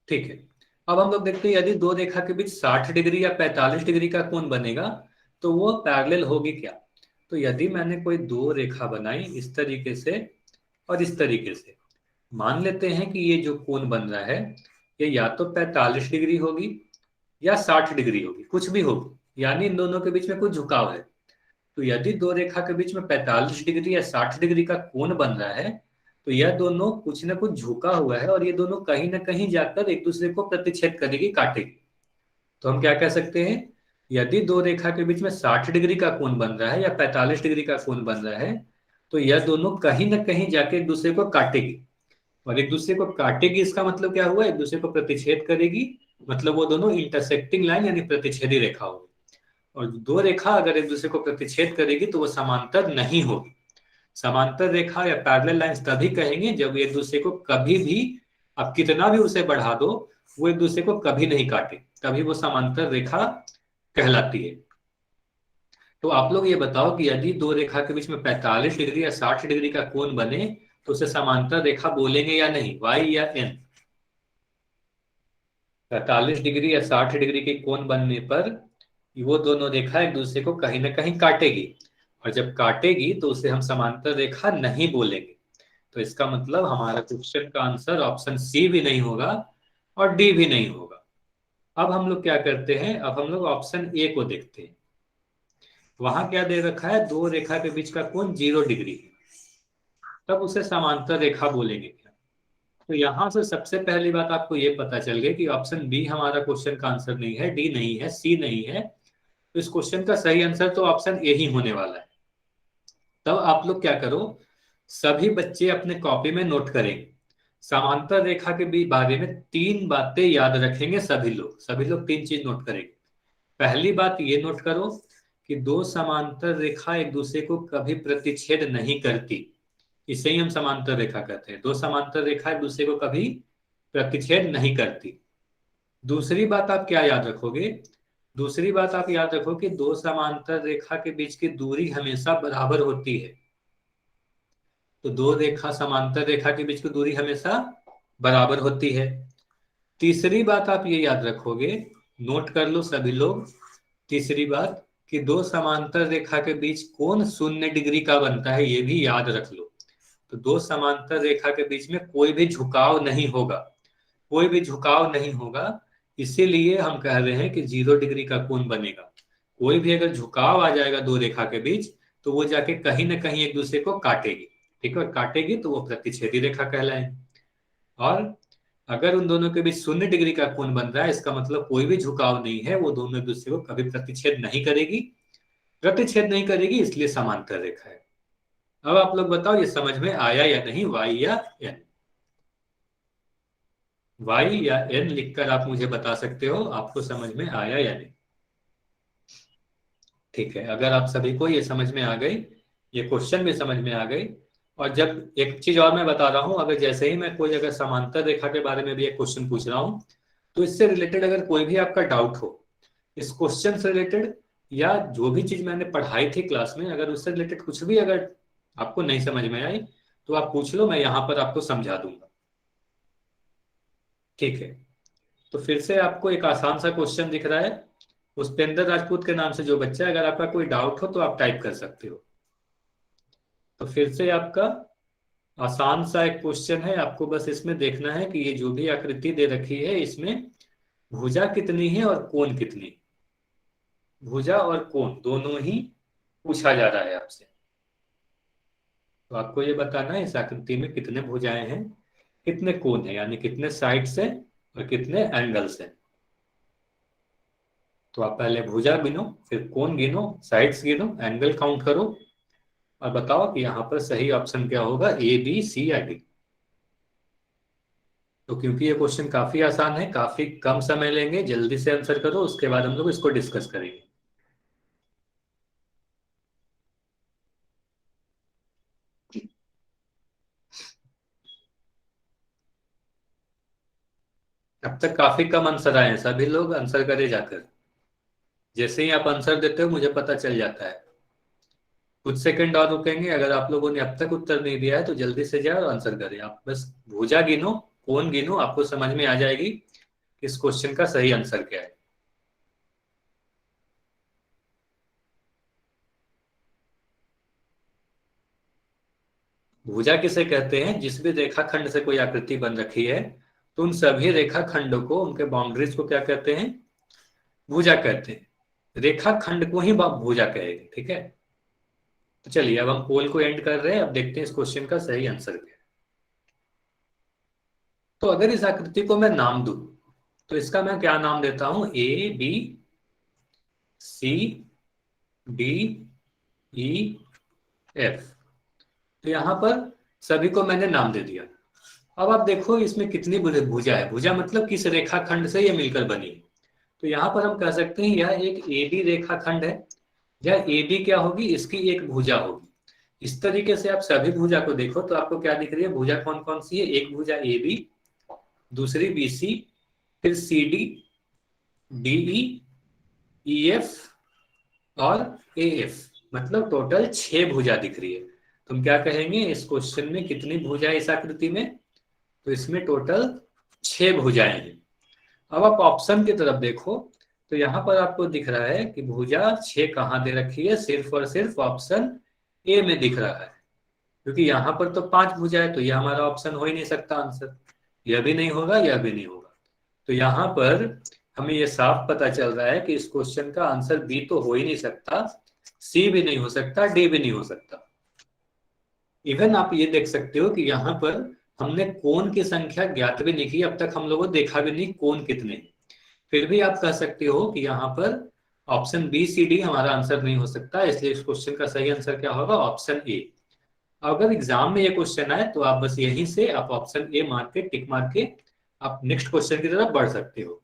ठीक है, अब हम लोग देखते हैं यदि दो रेखा के बीच 60 डिग्री या 45 डिग्री का कोण बनेगा तो वो पैरेलल होगी क्या? तो यदि मैंने कोई दो रेखा बनाई इस तरीके से और इस तरीके से, मान लेते हैं कि ये जो कोण बन रहा है ये या तो 45 डिग्री होगी या 60 डिग्री होगी, कुछ भी होगी, यानी इन दोनों के बीच में कुछ झुकाव है। तो यदि दो रेखा के बीच में 45 डिग्री या 60 डिग्री का कोण बन रहा है तो यह दोनों कुछ ना कुछ झुका हुआ है, और ये दोनों कहीं ना कहीं जाकर एक दूसरे को प्रतिच्छेद करेगी, काटेगी। तो हम क्या कह सकते हैं? यदि दो रेखा के बीच में 60 डिग्री का कोण बन रहा है या 45 डिग्री का कोण बन रहा है तो यह दोनों कहीं ना कहीं जाके एक दूसरे को काटेगी, और एक दूसरे को काटेगी इसका मतलब क्या हुआ? एक दूसरे को प्रतिच्छेद करेगी, मतलब वो दोनों इंटरसेक्टिंग लाइन यानी प्रतिच्छेदी रेखा होगी। और दो रेखा अगर एक दूसरे को प्रतिच्छेद करेगी तो वो समांतर नहीं होगी। समांतर रेखा या पैरेलल लाइंस तभी कहेंगे जब एक दूसरे को कभी भी, आप कितना भी उसे बढ़ा दो, वो एक दूसरे को कभी नहीं काटे, तभी वो समांतर रेखा कहलाती है। तो आप लोग ये बताओ कि यदि दो रेखा के बीच में 45 डिग्री या 60 डिग्री का कोण बने तो उसे समांतर रेखा बोलेंगे या नहीं, वाई या एन? 45 डिग्री या 60 डिग्री के कोण बनने पर वो दोनों रेखा एक दूसरे को कहीं ना कहीं काटेगी, और जब काटेगी तो उसे हम समांतर रेखा नहीं बोलेंगे। तो इसका मतलब हमारा क्वेश्चन का आंसर ऑप्शन सी भी नहीं होगा और डी भी नहीं होगा। अब हम लोग क्या करते हैं? अब हम लोग ऑप्शन ए को देखते हैं। वहां क्या दे रखा है? दो रेखा के बीच का कोण 0 डिग्री है, तब उसे समांतर रेखा बोलेंगे क्या? तो यहां से सबसे पहली बात आपको ये पता चल गई कि ऑप्शन बी हमारा क्वेश्चन का आंसर नहीं है, डी नहीं है, सी नहीं है। तो इस क्वेश्चन का सही आंसर तो ऑप्शन ए ही होने वाला है। तब आप लोग क्या करो, सभी बच्चे अपने कॉपी में नोट करेंगे। समांतर रेखा के भी बारे में तीन बातें याद रखेंगे सभी लोग तीन चीज नोट करेंगे। पहली बात ये नोट करो कि दो समांतर रेखा एक दूसरे को कभी प्रतिच्छेद नहीं करती। इसे ही हम समांतर रेखा कहते हैं। दो समांतर रेखा एक दूसरे को कभी प्रतिच्छेद नहीं करती। दूसरी बात आप क्या याद रखोगे? दूसरी बात आप याद रखो कि दो समांतर रेखा के बीच की दूरी हमेशा बराबर होती है। तो दो रेखा, समांतर रेखा के बीच की दूरी हमेशा बराबर होती है। तीसरी बात आप ये याद रखोगे, नोट कर लो सभी लोग। तीसरी बात कि दो समांतर रेखा के बीच कोण 0 डिग्री का बनता है, ये भी याद रख लो। तो दो समांतर रेखा के बीच में कोई भी झुकाव नहीं होगा, कोई भी झुकाव नहीं होगा। इसीलिए हम कह रहे हैं कि 0 डिग्री का कोण बनेगा। कोई भी अगर झुकाव आ जाएगा दो रेखा के बीच तो वो जाके कहीं ना कहीं एक दूसरे को काटेगी। ठीक है, और काटेगी तो वो प्रतिच्छेदी रेखा कहलाएगी। और अगर उन दोनों के बीच 0 डिग्री का कोण बन रहा है इसका मतलब कोई भी झुकाव नहीं है, वो दोनों एक दूसरे को कभी प्रतिच्छेद नहीं करेगी। प्रतिच्छेद नहीं करेगी, इसलिए समांतर रेखा है। अब आप लोग बताओ ये समझ में आया या नहीं, वाई या एन? वाई या एन लिखकर आप मुझे बता सकते हो आपको समझ में आया या नहीं। ठीक है, अगर आप सभी को ये समझ में आ गई, ये क्वेश्चन भी समझ में आ गई, और जब एक चीज और मैं बता रहा हूं, अगर जैसे ही मैं कोई अगर समांतर रेखा के बारे में भी एक क्वेश्चन पूछ रहा हूं, तो इससे रिलेटेड अगर कोई भी आपका डाउट हो, इस क्वेश्चन से रिलेटेड या जो भी चीज मैंने पढ़ाई थी क्लास में, अगर उससे रिलेटेड कुछ भी अगर आपको नहीं समझ में आई तो आप पूछ लो, मैं यहाँ पर आपको समझा दूंगा। ठीक है, तो फिर से आपको एक आसान सा क्वेश्चन दिख रहा है, पुष्पेंद्र राजपूत के नाम से जो बच्चा है, अगर आपका कोई डाउट हो तो आप टाइप कर सकते हो। तो फिर से आपका आसान सा एक क्वेश्चन है, आपको बस इसमें देखना है कि ये जो भी आकृति दे रखी है इसमें भुजा कितनी है और कोण कितनी। भुजा और कोण दोनों ही पूछा जा रहा है आपसे। तो आपको ये बताना है इस आकृति में कितने भुजाएं हैं, कितने कोण है, यानी कितने साइड्स हैं और कितने एंगल्स हैं। तो आप पहले भुजा गिनो, फिर कोण गिनो, साइड्स गिनो, एंगल काउंट करो, और बताओ कि यहाँ पर सही ऑप्शन क्या होगा, ए बी सी या डी। तो क्योंकि ये क्वेश्चन काफी आसान है, काफी कम समय लेंगे, जल्दी से आंसर करो, उसके बाद हम लोग इसको डिस्कस करेंगे। अब तक काफी कम आंसर आए हैं, सभी लोग आंसर करे जाकर। जैसे ही आप आंसर देते हो मुझे पता चल जाता है। कुछ सेकंड और रुकेंगे, अगर आप लोगों ने अब तक उत्तर नहीं दिया है तो जल्दी से जाओ और आंसर करें। आप बस भुजा गिनो, कोण गिनो, आपको समझ में आ जाएगी कि इस क्वेश्चन का सही आंसर क्या है। भुजा किसे कहते हैं, जिस भी रेखाखंड से कोई आकृति बन रखी है तो उन सभी रेखाखंडों को, उनके बाउंड्रीज को क्या कहते हैं, भुजा कहते हैं। रेखाखंड को ही भुजा कहेंगे। ठीक है, तो चलिए अब हम पोल को एंड कर रहे हैं, अब देखते हैं इस क्वेश्चन का सही आंसर क्या है। तो अगर इस आकृति को मैं नाम दूं तो इसका मैं क्या नाम देता हूं, A B C D E F. तो यहां पर सभी को मैंने नाम दे दिया। अब आप देखो इसमें कितनी भुजा है, भुजा मतलब किस रेखाखंड से ये मिलकर बनी है। तो यहां पर हम कह सकते हैं यह एक ए बी रेखाखंड है, या ए बी क्या होगी, इसकी एक भुजा होगी। इस तरीके से आप सभी भुजा को देखो तो आपको क्या दिख रही है, भुजा कौन कौन सी है, एक भुजा ए बी, दूसरी बी सी, फिर C D, D E F और ए एफ, मतलब टोटल 6 भुजा दिख रही है। तुम क्या कहेंगे इस क्वेश्चन में कितनी भुजा है इस आकृति में, तो इसमें टोटल 6 भुजाएं हैं। अब आप ऑप्शन की तरफ देखो तो यहां पर आपको दिख रहा है कि भुजा 6 कहाँ दे रखी है, सिर्फ और सिर्फ ऑप्शन ए में दिख रहा है। क्योंकि यहां पर तो 5 भुजा है, तो यह हमारा ऑप्शन हो ही नहीं सकता आंसर, यह भी नहीं होगा, यह भी नहीं होगा। तो यहां पर हमें यह साफ पता चल रहा है कि इस क्वेश्चन का आंसर बी तो हो ही नहीं सकता, सी भी नहीं हो सकता, डी भी नहीं हो सकता। इवन आप ये देख सकते हो कि यहाँ पर हमने कोण की संख्या ज्ञात भी नहीं की, अब तक हम लोगों ने देखा भी नहीं कोण कितने हैं। फिर भी आप कह सकते हो कि यहाँ पर ऑप्शन बी सी डी हमारा आंसर नहीं हो सकता, इसलिए इस क्वेश्चन का सही आंसर क्या होगा, ऑप्शन ए। अगर एग्जाम में ये क्वेश्चन आए तो आप बस यहीं से आप ऑप्शन ए मार के टिक मार के आप नेक्स्ट क्वेश्चन की तरफ बढ़ सकते हो।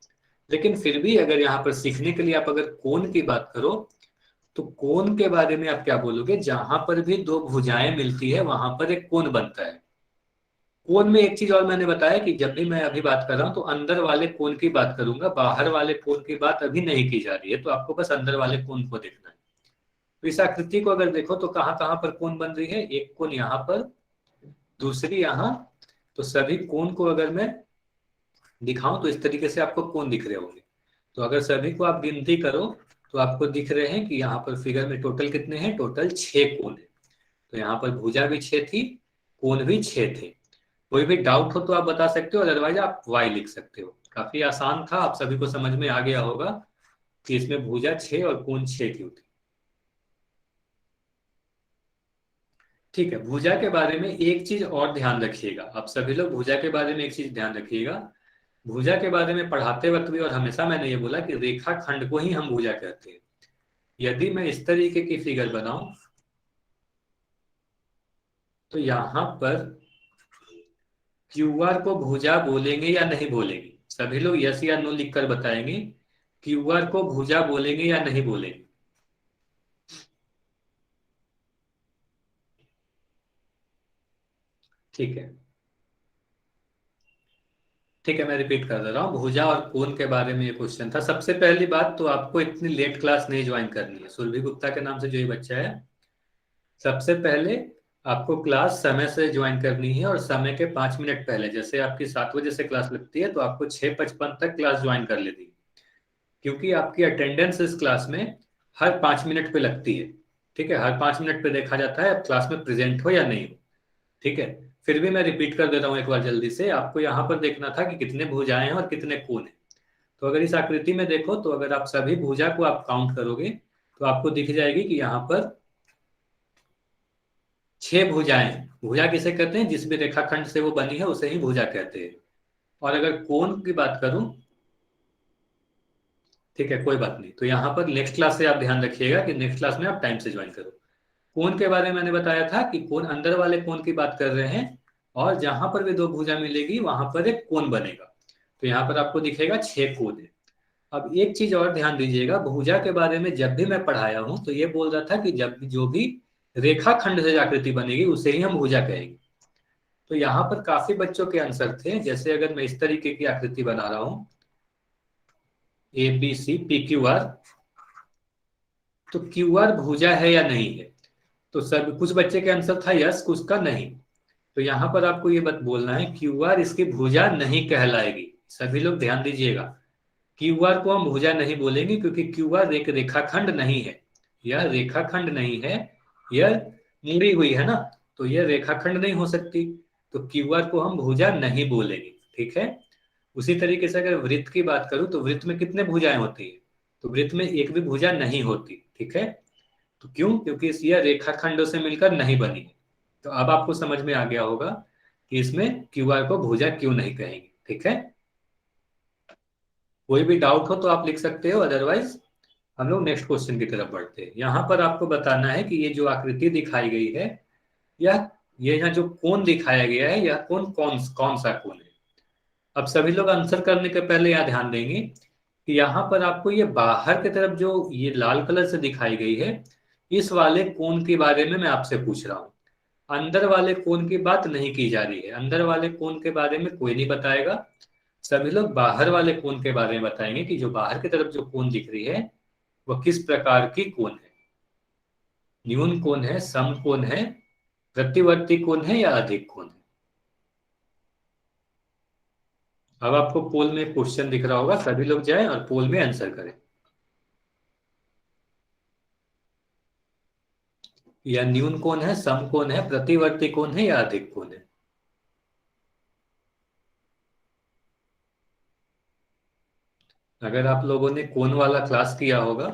लेकिन फिर भी अगर यहाँ पर सीखने के लिए आप अगर कोण की बात करो तो कोण के बारे में आप क्या बोलोगे, जहां पर भी दो भुजाएं मिलती है वहां पर एक कोण बनता है। कोण में एक चीज और मैंने बताया कि जब भी मैं अभी बात कर रहा हूं तो अंदर वाले कोण की बात करूंगा, बाहर वाले कोण की बात अभी नहीं की जा रही है, तो आपको बस अंदर वाले कोण को देखना है। तो इस आकृति को अगर देखो तो कहाँ कहाँ पर कोण बन रही है, एक कोण यहाँ पर, दूसरी यहाँ। तो सभी कोण को अगर मैं दिखाऊं तो इस तरीके से आपको कोण दिख रहे होंगे। तो अगर सभी को आप गिनती करो तो आपको दिख रहे हैं कि यहाँ पर फिगर में टोटल कितने हैं, टोटल 6 कोण है। तो यहाँ पर भुजा भी 6 थी, कोण भी 6 थे। कोई भी डाउट हो तो आप बता सकते हो, अदरवाइज आप वाई लिख सकते हो। काफी आसान था, आप सभी को समझ में आ गया होगा कि इसमें भुजा 6 और कोण 6 क्यों थी। ठीक है, भुजा के बारे में एक चीज और ध्यान रखिएगा, आप सभी लोग भुजा के बारे में एक चीज ध्यान रखिएगा। भुजा के बारे में पढ़ाते वक्त भी और हमेशा मैंने ये बोला कि रेखाखंड को ही हम भुजा कहते हैं। यदि मैं इस तरीके की फिगर बनाऊं तो यहां पर क्यूआर को भुजा बोलेंगे या नहीं बोलेंगे? सभी लोग यस या नो लिखकर बताएंगे। क्यूआर को भुजा बोलेंगे या नहीं बोलेंगे? ठीक है, ठीक है, मैं रिपीट कर दे रहा हूँ। भुजा और कोण के बारे में ये क्वेश्चन था। सबसे पहली बात तो आपको इतनी लेट क्लास नहीं ज्वाइन करनी है। सुरभि गुप्ता के नाम से जो ये बच्चा है, सबसे पहले आपको क्लास समय से ज्वाइन करनी है, और समय के 5 मिनट पहले। जैसे आपकी 7 बजे से क्लास लगती है तो आपको 6:55 तक क्लास ज्वाइन कर लेनी है, क्योंकि आपकी अटेंडेंस इस क्लास में हर 5 मिनट पे लगती है। ठीक है, हर 5 मिनट पे देखा जाता है आप क्लास में प्रेजेंट हो या नहीं हो। ठीक है, फिर भी मैं रिपीट कर देता हूँ एक बार जल्दी से। आपको यहाँ पर देखना था कि कितने भुजाएं हैं और कितने कोण हैं। तो अगर इस आकृति में देखो तो अगर आप सभी भुजा को आप काउंट करोगे तो आपको दिख जाएगी कि यहाँ पर 6 भुजाएं हैं। भुजा किसे कहते हैं? जिस भी रेखाखंड से वो बनी है उसे ही भुजा कहते हैं। और अगर कोण की बात करूं, ठीक है कोई बात नहीं, तो यहाँ पर नेक्स्ट क्लास से आप ध्यान रखिएगा कि नेक्स्ट क्लास में आप टाइम से ज्वाइन करो। कोण के बारे में मैंने बताया था कि कोण अंदर वाले कोण की बात कर रहे हैं, और जहां पर भी दो भुजा मिलेगी वहां पर एक कोण बनेगा। तो यहाँ पर आपको दिखेगा 6 कोण है। अब एक चीज और ध्यान दीजिएगा, भुजा के बारे में जब भी मैं पढ़ाया हूं तो ये बोल रहा था कि जब भी जो भी रेखाखंड से आकृति बनेगी उसे ही हम भुजा कहेंगे। तो यहाँ पर काफी बच्चों के आंसर थे। जैसे अगर मैं इस तरीके की आकृति बना रहा हूं, ABCPQR, तो क्यूआर भुजा है या नहीं है? तो सब कुछ बच्चे के आंसर था यस, कुछ का नहीं। तो यहां पर आपको ये बात बोलना है, क्यूआर इसकी भुजा नहीं कहलाएगी। सभी लोग ध्यान दीजिएगा, क्यूआर को हम भुजा नहीं बोलेंगे, क्योंकि क्यूआर एक रेखाखंड नहीं है। यह रेखाखंड नहीं है, यह मुड़ी हुई है ना, तो यह रेखाखंड नहीं हो सकती। तो क्यूआर को हम भुजा नहीं बोलेंगे। ठीक है, उसी तरीके से अगर वृत्त की बात करूं तो वृत्त में कितने भुजाएं होती है? तो वृत्त में एक भी भुजा नहीं होती। ठीक है, तो क्यों? क्योंकि यह रेखाखंडों से मिलकर नहीं बनी है। तो अब आपको समझ में आ गया होगा कि इसमें क्यूआर को भुजा क्यों नहीं कहेंगे। ठीक है, कोई भी डाउट हो तो आप लिख सकते हो, अदरवाइज हम लोग नेक्स्ट क्वेश्चन की तरफ बढ़ते हैं। यहां पर आपको बताना है कि ये जो आकृति दिखाई गई है, यह ये यहाँ जो कोण दिखाया गया है, यह कोण कौन कौन सा कोण है? अब सभी लोग आंसर करने के पहले यह ध्यान देंगे कि यहाँ पर आपको ये बाहर की तरफ जो ये लाल कलर से दिखाई गई है, इस वाले कोण के बारे में मैं आपसे पूछ रहा हूँ। अंदर वाले कोण की बात नहीं की जा रही है। अंदर वाले कोण के बारे में कोई नहीं बताएगा। सभी लोग बाहर वाले कोण के बारे में बताएंगे कि जो बाहर की तरफ जो कोण दिख रही है वह किस प्रकार की कोण है। न्यून कोण है, सम कोण है, प्रतिवर्ती कोण है या अधिक कोण है? अब आपको पोल में क्वेश्चन दिख रहा होगा, सभी लोग जाएं और पोल में आंसर करें। या न्यून कोण है, सम कोण है, प्रतिवर्ती कोण है या अधिक कोण है? अगर आप लोगों ने कोण वाला क्लास किया होगा,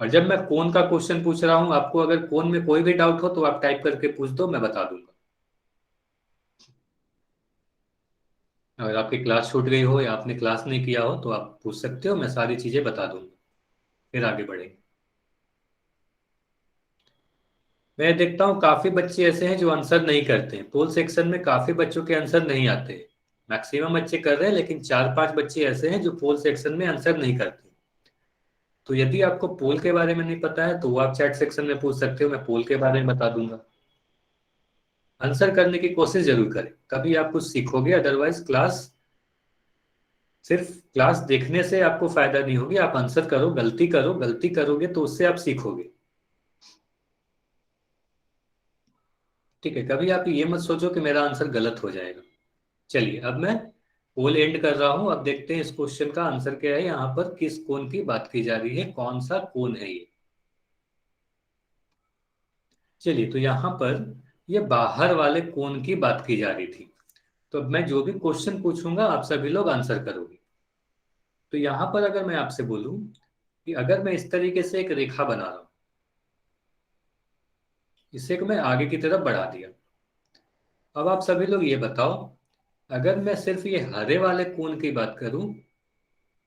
और जब मैं कोण का क्वेश्चन पूछ रहा हूं आपको, अगर कोण में कोई भी डाउट हो तो आप टाइप करके पूछ दो, मैं बता दूंगा। अगर आपकी क्लास छूट गई हो या आपने क्लास नहीं किया हो तो आप पूछ सकते हो, मैं सारी चीजें बता दूंगा। फिर आगे बढ़ेंगे। मैं देखता हूँ काफी बच्चे ऐसे हैं जो आंसर नहीं करते हैं। पोल सेक्शन में काफी बच्चों के आंसर नहीं आते। मैक्सिमम बच्चे कर रहे हैं, लेकिन 4-5 बच्चे ऐसे हैं जो पोल सेक्शन में आंसर नहीं करते। तो यदि आपको पोल के बारे में नहीं पता है तो वो आप चैट सेक्शन में पूछ सकते हो, मैं पोल के बारे में बता दूंगा। आंसर करने की कोशिश जरूर करें, कभी आप कुछ सीखोगे। अदरवाइज क्लास, सिर्फ क्लास देखने से आपको फायदा नहीं होगी। आप आंसर करो, गलती करो, गलती करोगे तो उससे आप सीखोगे। ठीक है, कभी आप ये मत सोचो कि मेरा आंसर गलत हो जाएगा। चलिए, अब मैं पोल एंड कर रहा हूं। अब देखते हैं इस क्वेश्चन का आंसर क्या है। यहाँ पर किस कोण की बात की जा रही है, कौन सा कोण है ये? चलिए, तो यहाँ पर ये बाहर वाले कोण की बात की जा रही थी। तो अब मैं जो भी क्वेश्चन पूछूंगा आप सभी लोग आंसर करोगे। तो यहाँ पर अगर मैं आपसे बोलूं कि अगर मैं इस तरीके से एक रेखा बना रहा हूं, इसे को मैं आगे की तरफ बढ़ा दिया। अब आप सभी लोग ये बताओ, अगर मैं सिर्फ ये हरे वाले कोण की बात करूं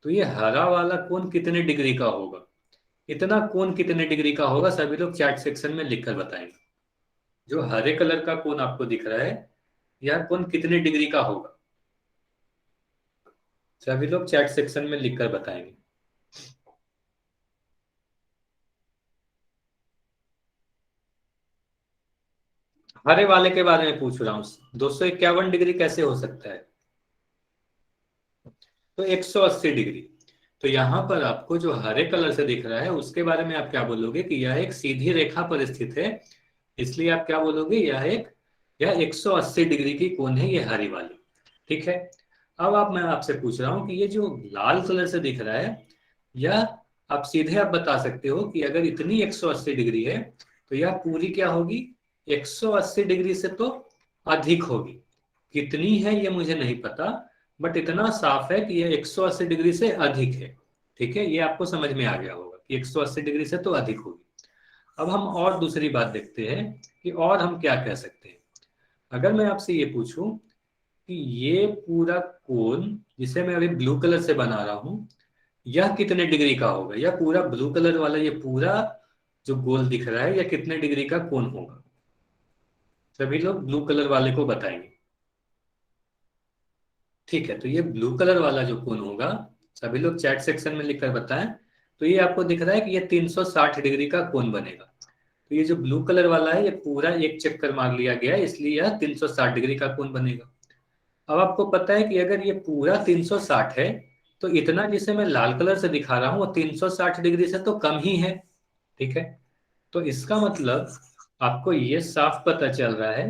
तो ये हरा वाला कोण कितने डिग्री का होगा? इतना कोण कितने डिग्री का होगा, सभी लोग चैट सेक्शन में लिखकर बताएंगे। जो हरे कलर का कोण आपको दिख रहा है, यह कोण कितने डिग्री का होगा, सभी लोग चैट सेक्शन में लिखकर बताएंगे। हरे वाले के बारे में पूछ रहा हूं, 251 डिग्री कैसे हो सकता है? तो 180 डिग्री। तो यहां पर आपको जो हरे कलर से दिख रहा है उसके बारे में आप क्या बोलोगे कि यह एक सीधी रेखा पर स्थित है, इसलिए आप क्या बोलोगे, यह 180 डिग्री की कोण है, ये हरी वाली। ठीक है। अब मैं आपसे पूछ रहा हूं कि ये जो लाल कलर से दिख रहा है, यह आप सीधे आप बता सकते हो कि अगर इतनी 180 डिग्री है तो यह पूरी क्या होगी, 180 डिग्री से तो अधिक होगी। कितनी है ये मुझे नहीं पता, बट इतना साफ है कि यह 180 डिग्री से अधिक है। ठीक है, ये आपको समझ में आ गया होगा कि 180 डिग्री से तो अधिक होगी। अब हम और दूसरी बात देखते हैं कि और हम क्या कह सकते हैं। अगर मैं आपसे ये पूछूं कि ये पूरा कोण जिसे मैं अभी ब्लू कलर से बना रहा हूं, यह कितने डिग्री का होगा, यह पूरा ब्लू कलर वाला ये पूरा जो गोल दिख रहा है, यह कितने डिग्री का कोण होगा, सभी लोग ब्लू कलर वाले को बताएंगे। ठीक है, तो ये ब्लू कलर वाला जो कोण होगा, सभी लोग चैट सेक्शन में लिखकर बताएं। तो ये आपको दिख रहा है कि ये 360 डिग्री का कोण बनेगा। तो ये जो ब्लू कलर वाला है, ये पूरा एक चक्कर मार लिया गया है, इसलिए यह 360 डिग्री का कोण बनेगा। अब आपको पता है कि अगर ये पूरा 360 है, तो इतना जिसे मैं लाल कलर से दिखा रहा हूं वो 360 डिग्री से तो कम ही है। ठीक है, तो इसका मतलब आपको ये साफ पता चल रहा है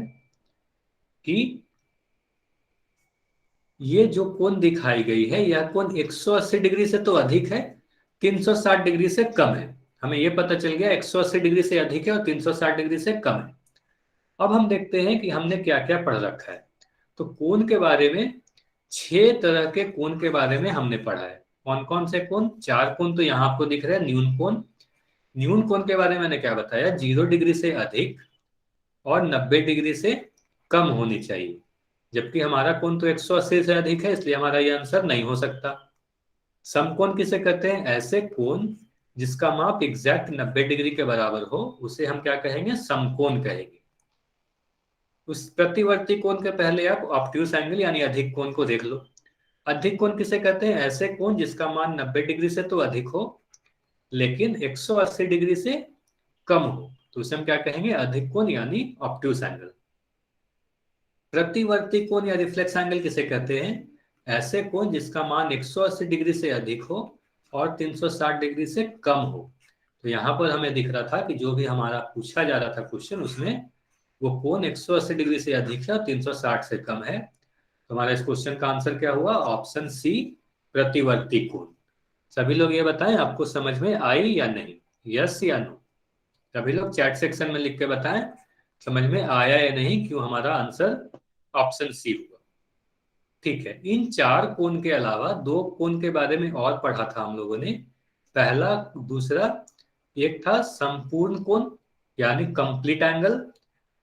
कि ये जो कोण दिखाई गई है, यह कोण 180 डिग्री से तो अधिक है, 360 डिग्री से कम है। हमें यह पता चल गया 180 डिग्री से अधिक है और 360 डिग्री से कम है। अब हम देखते हैं कि हमने क्या क्या पढ़ रखा है। तो कोण के बारे में, 6 तरह के कोण के बारे में हमने पढ़ा है। कौन कौन से कोण? 4 कोण तो यहाँ आपको दिख रहे हैं। न्यून कोण, न्यून कोण के बारे में मैंने क्या बताया, 0 डिग्री से अधिक और 90 डिग्री से कम होनी चाहिए। जबकि हमारा कोण तो 180 से अधिक है, इसलिए हमारा ये आंसर नहीं हो सकता। समकोण किसे कहते हैं? ऐसे कोण जिसका माप एग्जैक्ट 90 डिग्री के बराबर हो, उसे हम क्या कहेंगे, समकोण कहेंगे। उस प्रतिवर्ती कोण के पहले आप ऑब्ट्यूस एंगल यानी अधिक कोण को देख लो। अधिक कोण किसे कहते हैं? ऐसे कोण जिसका मान 90 डिग्री से तो अधिक हो लेकिन 180 डिग्री से कम हो, तो उसे हम क्या कहेंगे, अधिक कोण यानी ऑब्ट्यूस एंगल। प्रतिवर्ती कोण या रिफ्लेक्स एंगल किसे कहते हैं? ऐसे कोण जिसका मान 180 डिग्री से अधिक हो और 360 डिग्री से कम हो। तो यहां पर हमें दिख रहा था कि जो भी हमारा पूछा जा रहा था क्वेश्चन, उसमें वो कोण 180 डिग्री से अधिक है और 360 से कम है। तो हमारा इस क्वेश्चन का आंसर क्या हुआ? ऑप्शन सी, प्रतिवर्ती कोण। सभी लोग ये बताएं आपको समझ में आई या नहीं, यस या नो? सभी लोग चैट सेक्शन में लिख के बताएं समझ में आया या नहीं, क्यों हमारा आंसर ऑप्शन सी हुआ। ठीक है, इन 4 कोण के अलावा 2 कोण के बारे में और पढ़ा था हम लोगों ने। पहला, दूसरा, एक था संपूर्ण कोण यानी कंप्लीट एंगल,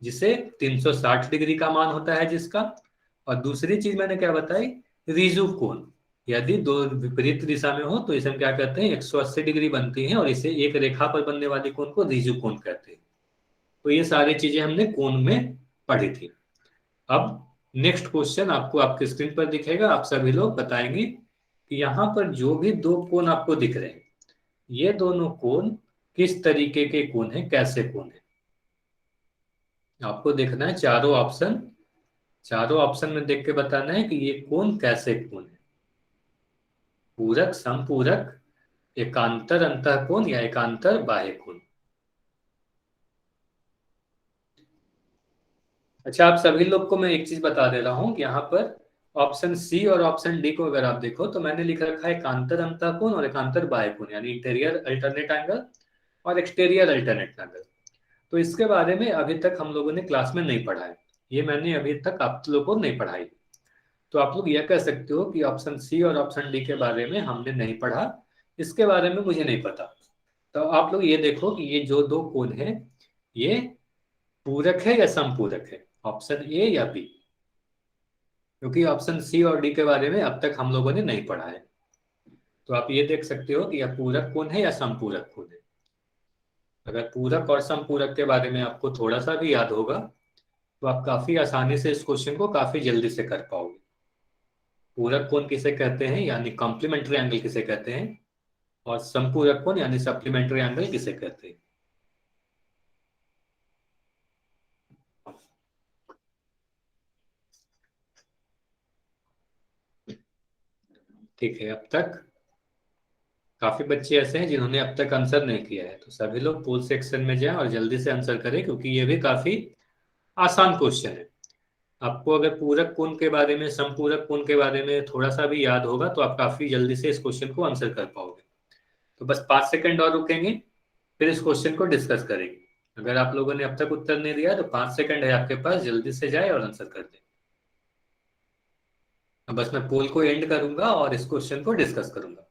जिसे 360 डिग्री का मान होता है जिसका। और दूसरी चीज मैंने क्या बताई, रिजु कोण। यदि दो विपरीत दिशा में हो तो इसे हम क्या कहते हैं, 180 डिग्री बनती है और इसे एक रेखा पर बनने वाली कोण को रिजु कोण कहते हैं। तो ये सारी चीजें हमने कोण में पढ़ी थी। अब नेक्स्ट क्वेश्चन आपको आपके स्क्रीन पर दिखेगा, आप सभी लोग बताएंगे कि यहां पर जो भी 2 कोण आपको दिख रहे हैं, ये दोनों कोण किस तरीके के कोण है, कैसे कोण है। आपको देखना है चारों ऑप्शन, चारों ऑप्शन में देख के बताना है कि ये कोण कैसे कोण है। पूरक, समपूरक, एकांतर अंतःकोण या एकांतर बाह्य कोण। अच्छा, आप सभी लोग को मैं एक चीज बता दे रहा हूं कि यहाँ पर ऑप्शन सी और ऑप्शन डी को अगर आप देखो तो मैंने लिख रखा है एकांतर अंतःकोण और एकांतर बाह्य कोण, यानी इंटीरियर अल्टरनेट एंगल और एक्सटीरियर अल्टरनेट एंगल। तो इसके बारे में अभी तक हम लोगों ने क्लास में नहीं पढ़ा है, ये मैंने अभी तक आप लोगों को नहीं पढ़ाई। तो आप लोग यह कह सकते हो कि ऑप्शन सी और ऑप्शन डी के बारे में हमने नहीं पढ़ा, इसके बारे में मुझे नहीं पता। तो आप लोग ये देखो कि ये जो 2 कोण है, ये पूरक है या समपूरक है, ऑप्शन ए या बी। क्योंकि ऑप्शन सी और डी के बारे में अब तक हम लोगों ने नहीं पढ़ा है। तो आप ये देख सकते हो कि यह पूरक कोण है या समपूरक कोण है। अगर पूरक और समपूरक के बारे में आपको थोड़ा सा भी याद होगा तो आप काफी आसानी से इस क्वेश्चन को काफी जल्दी से कर पाओगे। पूरक कोण किसे कहते हैं यानी कॉम्प्लीमेंट्री एंगल किसे कहते हैं, और समपूरक कोण यानी सप्लीमेंट्री एंगल किसे कहते हैं। ठीक है, अब तक काफी बच्चे ऐसे हैं जिन्होंने अब तक आंसर नहीं किया है, तो सभी लोग पूल सेक्शन में जाएं और जल्दी से आंसर करें, क्योंकि ये भी काफी आसान क्वेश्चन है। आपको अगर पूरक कोण के बारे में, समपूरक कोण के बारे में थोड़ा सा भी याद होगा तो आप काफी जल्दी से इस क्वेश्चन को आंसर कर पाओगे। तो बस 5 सेकंड और रुकेंगे, फिर इस क्वेश्चन को डिस्कस करेंगे। अगर आप लोगों ने अब तक उत्तर नहीं दिया तो 5 सेकंड है आपके पास, जल्दी से जाए और आंसर कर दे। अब बस मैं पोल को एंड करूंगा और इस क्वेश्चन को डिस्कस करूंगा।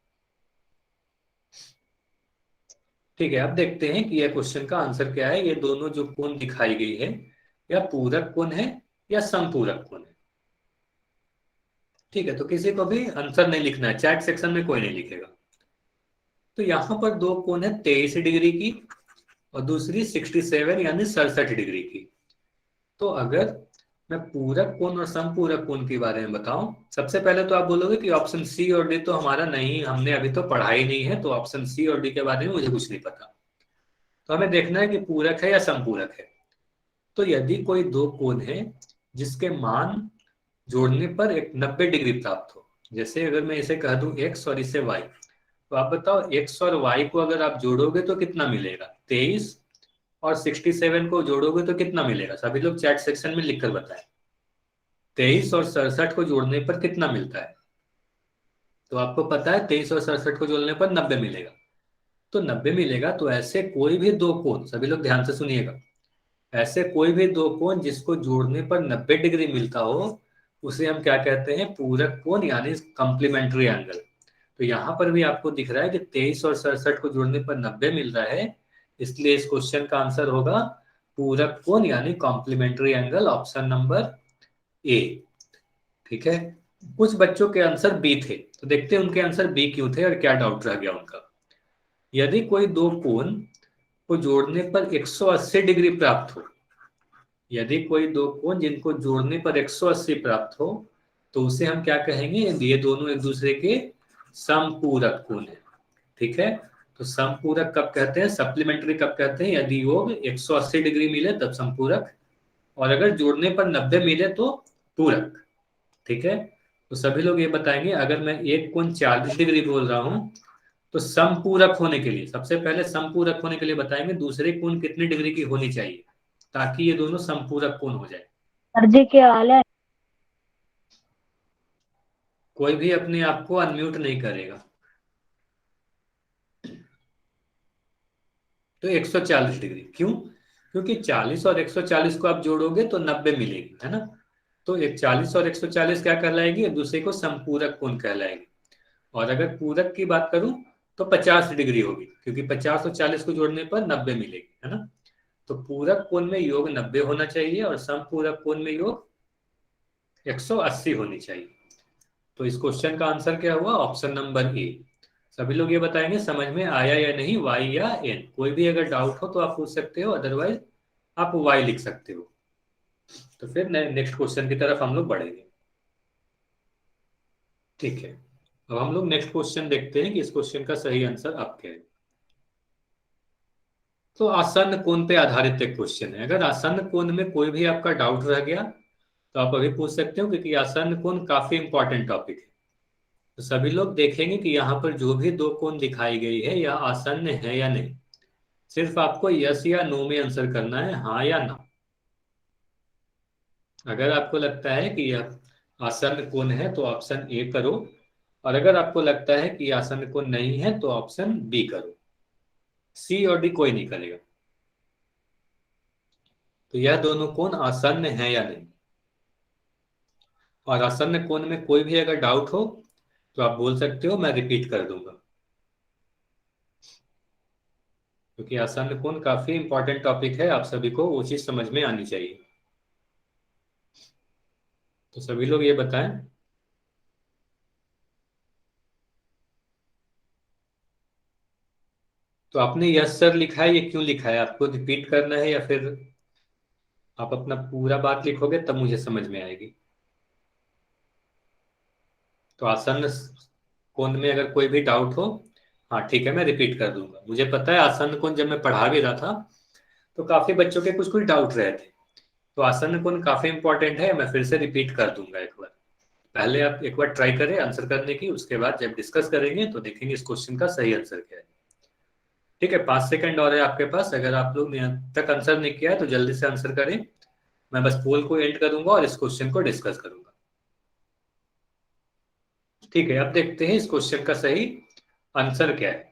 ठीक है, अब देखते हैं कि यह क्वेश्चन का आंसर क्या है। ये दोनों जो कोण दिखाई गई है, या पूरक कोण है या समपूरक कोण है। ठीक है, तो किसी को भी आंसर नहीं लिखना है, चैट सेक्शन में कोई नहीं लिखेगा। तो यहां पर दो कोण है 23 डिग्री की और दूसरी 67 यानी 67 डिग्री की। तो अगर मैं पूरक कोण और समपूरक कोण के बारे में बताऊं, सबसे पहले तो आप बोलोगे कि ऑप्शन सी और डी तो हमारा नहीं, हमने अभी तो पढ़ा ही नहीं है, तो ऑप्शन सी और डी के बारे में मुझे कुछ नहीं पता। तो हमें देखना है कि पूरक है या समपूरक है। तो यदि कोई दो कोण है जिसके मान जोड़ने पर एक 90 डिग्री प्राप्त हो, जैसे अगर मैं इसे कह दूं एक्स और इसे वाई, तो आप बताओ एक्स और वाई को अगर आप जोड़ोगे तो कितना मिलेगा। 23 और 67 को जोड़ोगे तो कितना मिलेगा, सभी लोग चैट सेक्शन में लिखकर बताएं। 23 और 67 को जोड़ने पर कितना मिलता है। तो आपको पता है 23 और 67 को जोड़ने पर 90 मिलेगा। तो 90 मिलेगा, तो ऐसे कोई भी दो कोण, सभी लोग ध्यान से सुनिएगा, ऐसे कोई भी दो कोण जिसको जोड़ने पर 90 डिग्री मिलता हो उसे हम क्या कहते हैं, पूरक कोण यानी कॉम्प्लीमेंट्री एंगल। तो यहां पर भी आपको दिख रहा है कि 23 और 67 को जोड़ने पर 90 मिल रहा है, इसलिए इस क्वेश्चन का आंसर होगा पूरक कोण यानी complementary angle, option number A. ठीक है, कुछ बच्चों के आंसर बी थे, तो देखते हैं उनके आंसर बी क्यों थे और क्या डाउट रह गया उनका। यदि कोई दो कोण को जोड़ने पर 180 डिग्री प्राप्त हो, यदि कोई दो कोण जिनको जोड़ने पर 180 प्राप्त हो, तो उसे हम क्या कहेंगे, ये दोनों एक दूसरे के समपूरक कोण है। ठीक है, तो समपूरक कब कहते हैं, सप्लीमेंट्री कब कहते हैं, यदि योग 180 डिग्री मिले तब समपूरक, और अगर जोड़ने पर 90 मिले तो पूरक। ठीक है, तो सभी लोग ये बताएंगे, अगर मैं एक कोण 40 डिग्री बोल रहा हूं तो समपूरक होने के लिए, सबसे पहले समपूरक होने के लिए बताएंगे दूसरे कोण कितनी डिग्री की होनी चाहिए ताकि ये दोनों समपूरक कोण हो जाए। सर जी क्या हाल है। कोई भी अपने आप को अनम्यूट नहीं करेगा। तो 140 डिग्री क्यों, क्योंकि 40 और 140 को आप जोड़ोगे तो 90 मिलेगी, है ना। तो एक 40 और 140 क्या कहलाएगी, एक दूसरे को संपूरक कोण कहलाएगी। और अगर पूरक की बात करूं तो 50 डिग्री होगी, क्योंकि 50 और 40 को जोड़ने पर 90 मिलेगी, है ना। तो पूरक कोण में योग 90 होना चाहिए और समपूरक कोण में योग 180 होनी चाहिए। तो इस क्वेश्चन का आंसर क्या हुआ, ऑप्शन नंबर ए। सभी लोग ये बताएंगे समझ में आया या नहीं, वाई या एन। कोई भी अगर डाउट हो तो आप पूछ सकते हो, अदरवाइज आप वाई लिख सकते हो। तो फिर नेक्स्ट क्वेश्चन की तरफ हम लोग बढ़ेंगे। ठीक है, अब हम लोग नेक्स्ट क्वेश्चन देखते हैं कि इस क्वेश्चन का सही आंसर आप क्या है। तो आसन्न कोण पे आधारित एक क्वेश्चन है। अगर आसन्न कोण में कोई भी आपका डाउट रह गया तो आप अभी पूछ सकते हो, क्योंकि आसन्न कोण काफी इंपॉर्टेंट टॉपिक है। तो सभी लोग देखेंगे कि यहाँ पर जो भी दो कोण दिखाई गई है या आसन्न है या नहीं, सिर्फ आपको यस या नो में आंसर करना है, हाँ या ना। अगर आपको लगता है कि यह आसन्न कोण है तो ऑप्शन ए करो, और अगर आपको लगता है कि आसन्न कोण नहीं है तो ऑप्शन बी करो। सी और डी कोई नहीं करेगा। तो यह दोनों कोण आसन्न है या नहीं। और आसन्न कोण में कोई भी अगर डाउट हो तो आप बोल सकते हो, मैं रिपीट कर दूंगा, क्योंकि आसन्न कोण काफी इंपॉर्टेंट टॉपिक है, आप सभी को वो चीज समझ में आनी चाहिए। तो सभी लोग ये बताएं। तो आपने यस सर लिखा है, ये क्यों लिखा है? आपको रिपीट करना है या फिर आप अपना पूरा बात लिखोगे तब मुझे समझ में आएगी? तो आसन्न कोण में अगर कोई भी डाउट हो, हाँ ठीक है, मैं रिपीट कर दूंगा। मुझे पता है आसन्न कोण जब मैं पढ़ा भी रहा था तो काफी बच्चों के कुछ कुछ डाउट रहे थे। तो आसन्न कोण काफी इंपॉर्टेंट है, मैं फिर से रिपीट कर दूंगा एक बार। पहले आप एक बार ट्राई करें आंसर करने की, उसके बाद जब डिस्कस करेंगे तो देखेंगे इस क्वेश्चन का सही आंसर क्या है। ठीक है, 5 सेकंड और है आपके पास। अगर आप लोग ने अब तक आंसर नहीं किया है तो जल्दी से आंसर करें। मैं बस पोल को एंड करूंगा और इस क्वेश्चन को डिस्कस करूंगा। ठीक है, अब देखते हैं इस क्वेश्चन का सही आंसर क्या है।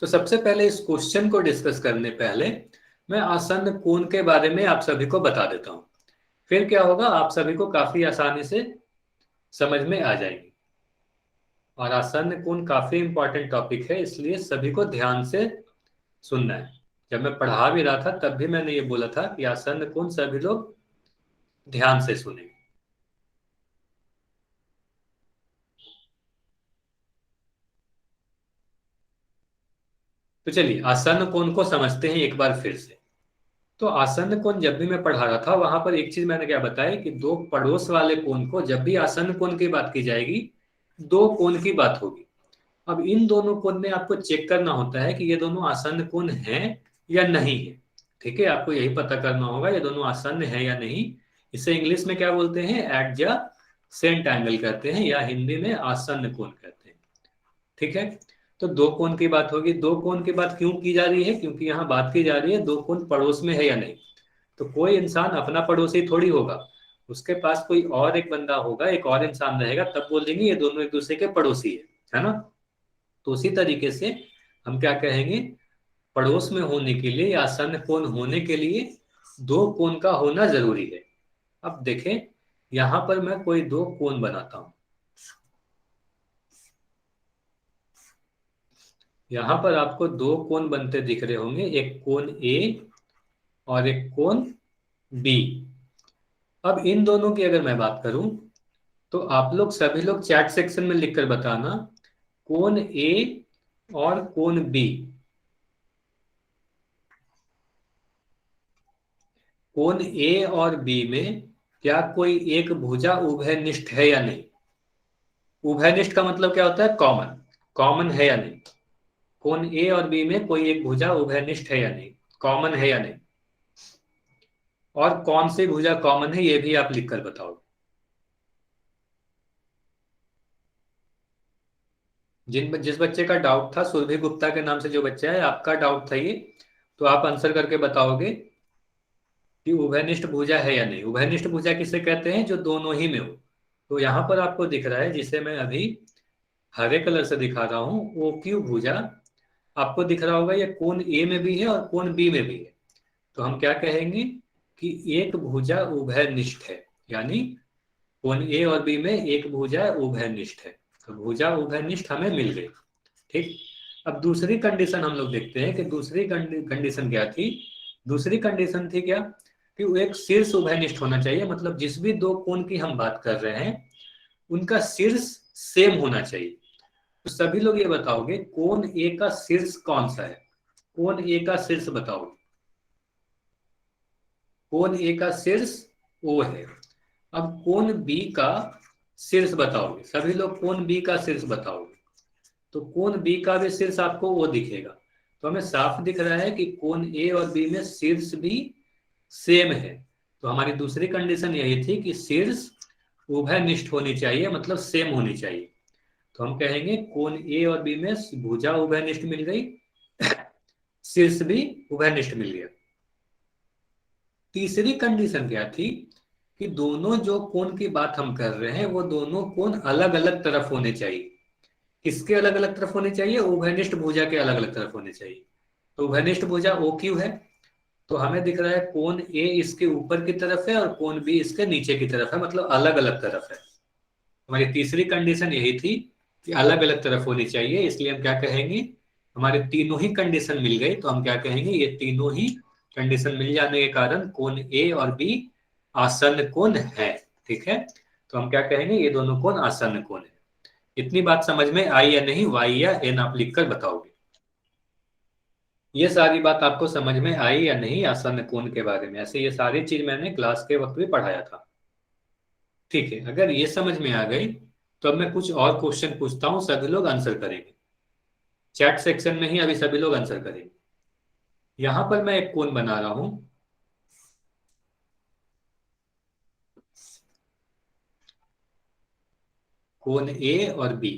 तो सबसे पहले इस क्वेश्चन को डिस्कस करने पहले मैं आसन्न कोण के बारे में आप सभी को बता देता हूं। फिर क्या होगा, आप सभी को काफी आसानी से समझ में आ जाएगी। और आसन्न कोण काफी इंपॉर्टेंट टॉपिक है, इसलिए सभी को ध्यान से सुनना है। जब मैं पढ़ा भी रहा था तब भी मैंने ये बोला था कि आसन्न कोण सभी लोग ध्यान से सुने। तो चलिए आसन्न कोण को समझते हैं एक बार फिर से। तो आसन्न कोण जब भी मैं पढ़ा रहा था वहां पर एक चीज मैंने क्या बताया कि दो पड़ोस वाले कोण को जब भी आसन्न कोण की बात की जाएगी, दो कोण की बात होगी। अब इन दोनों कोण में आपको चेक करना होता है कि ये दोनों आसन्न कोण हैं या नहीं है। ठीक है, आपको यही पता करना होगा ये दोनों आसन्न है या नहीं। इसे इंग्लिश में क्या बोलते हैं, एडजसेंट एंगल कहते हैं, या हिंदी में आसन्न कोण कहते हैं। ठीक है, तो दो कोण की बात होगी। दो कोण की बात क्यों की जा रही है, क्योंकि यहाँ बात की जा रही है दो कोण पड़ोस में है या नहीं। तो कोई इंसान अपना पड़ोसी थोड़ी होगा, उसके पास कोई और एक बंदा होगा, एक और इंसान रहेगा, तब बोलेंगे ये दोनों एक दूसरे के पड़ोसी है ना। तो उसी तरीके से हम क्या कहेंगे, पड़ोस में होने के लिए या आसन्न कोण होने के लिए दो कोण का होना जरूरी है। अब देखें, यहां पर मैं कोई दो कोण बनाता हूं। यहां पर आपको दो कोण बनते दिख रहे होंगे, एक कोण ए और एक कोण बी। अब इन दोनों की अगर मैं बात करूं तो आप लोग सभी लोग चैट सेक्शन में लिखकर बताना, कोण ए और कोण बी, कोण ए और बी में क्या कोई एक भुजा उभयनिष्ठ है या नहीं। उभयनिष्ठ का मतलब क्या होता है, कॉमन। कॉमन है या नहीं, कोण ए और बी में कोई एक भुजा उभयनिष्ठ है या नहीं, कॉमन है या नहीं। और कौन सी भुजा कॉमन है ये भी आप लिखकर बताओ। जिस बच्चे का डाउट था, सुरभि गुप्ता के नाम से जो बच्चा है, आपका डाउट था ये, तो आप आंसर करके बताओगे कि उभयनिष्ठ भुजा है या नहीं। उभयनिष्ठ भुजा किसे कहते हैं, जो दोनों ही में हो। तो यहां पर आपको दिख रहा है, जिसे मैं अभी हरे कलर से दिखा रहा हूं, ओ क्यू भुजा आपको दिख रहा होगा, ये कोण ए में भी है और कोण बी में भी है। तो हम क्या कहेंगे कि एक भुजा उभयनिष्ठ है, यानी कोण ए और बी में एक भुजा उभयनिष्ठ है। तो भुजा उभयनिष्ठ हमें मिल गई। ठीक, अब दूसरी कंडीशन हम लोग देखते हैं कि दूसरी कंडीशन क्या थी। दूसरी कंडीशन थी क्या, कि वो एक शीर्ष उभयनिष्ठ होना चाहिए, मतलब जिस भी दो कोण की हम बात कर रहे हैं उनका शीर्ष सेम होना चाहिए। तो सभी लोग ये बताओगे कोण ए का शीर्ष कौन सा है। कोण ए का शीर्ष बताओ। कोण ए का शीर्ष ओ है। अब कोण बी का शीर्ष बताओगे, सभी लोग कोण बी का शीर्ष बताओगे, तो कोण बी का भी शीर्ष आपको वो दिखेगा। तो हमें साफ दिख रहा है कि कोण ए और बी में शीर्ष भी सेम है। तो हमारी दूसरी कंडीशन यही थी कि शीर्ष उभयनिष्ठ होनी चाहिए, मतलब सेम होनी चाहिए। तो हम कहेंगे कोण ए और बी में भुजा उभयनिष्ठ मिल गई, शीर्ष भी उभयनिष्ठ मिल गया। तीसरी कंडीशन क्या थी, कि दोनों जो कोण की बात हम कर रहे हैं वो दोनों कोण अलग अलग तरफ होने चाहिए। किसके अलग अलग तरफ होने चाहिए, उभयनिष्ठ भुजा के अलग अलग तरफ होने चाहिए। तो उभयनिष्ठ भुजा ओ क्यू है, तो हमें दिख रहा है कोण ए इसके ऊपर की तरफ है और कोण बी इसके नीचे की तरफ है, मतलब अलग अलग तरफ है। हमारी तीसरी कंडीशन यही थी कि अलग अलग तरफ होनी चाहिए, इसलिए हम क्या कहेंगे, हमारे तीनों ही कंडीशन मिल गई, तो हम क्या कहेंगे, ये तीनों ही कंडीशन मिल जाने के कारण कोण ए और बी आसन्न कोण है। ठीक है, तो हम क्या कहेंगे, ये दोनों कोण आसन्न कोण है। इतनी बात समझ में आई या नहीं, वाई या एन आप लिखकर बताओगे। ये सारी बात आपको समझ में आई या नहीं आसन्न कोण के बारे में? ऐसे ये सारी चीज मैंने क्लास के वक्त भी पढ़ाया था। ठीक है, अगर ये समझ में आ गई तो अब मैं कुछ और क्वेश्चन पूछता हूं, सभी लोग आंसर करेंगे। चैट सेक्शन में ही अभी सभी लोग आंसर करेंगे। यहां पर मैं एक कोण बना रहा हूं, कोण ए और बी।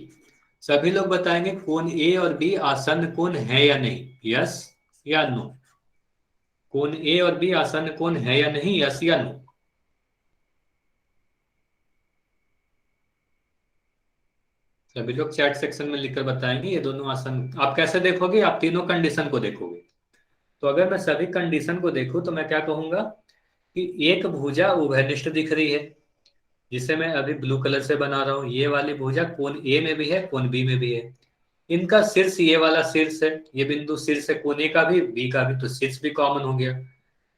सभी लोग बताएंगे कोण ए और बी आसन्न कोण है या नहीं, यस या नो। कोण ए और बी आसन्न कोण है या नहीं, यस या नो। सभी लोग चैट सेक्शन में लिखकर बताएंगे ये दोनों आसन्न। आप कैसे देखोगे? आप तीनों कंडीशन को देखोगे। तो अगर मैं सभी कंडीशन को देखूं तो मैं क्या कहूंगा कि एक भुजा उभयनिष्ठ दिख रही है, जिसे मैं अभी ब्लू कलर से बना रहा हूं। ये वाली भुजा कोण ए में भी है, कोण बी में भी है। इनका शीर्ष ये वाला शीर्ष है, ये बिंदु शीर्ष है कोण ए का भी, बी का भी, तो शीर्ष भी कॉमन हो गया।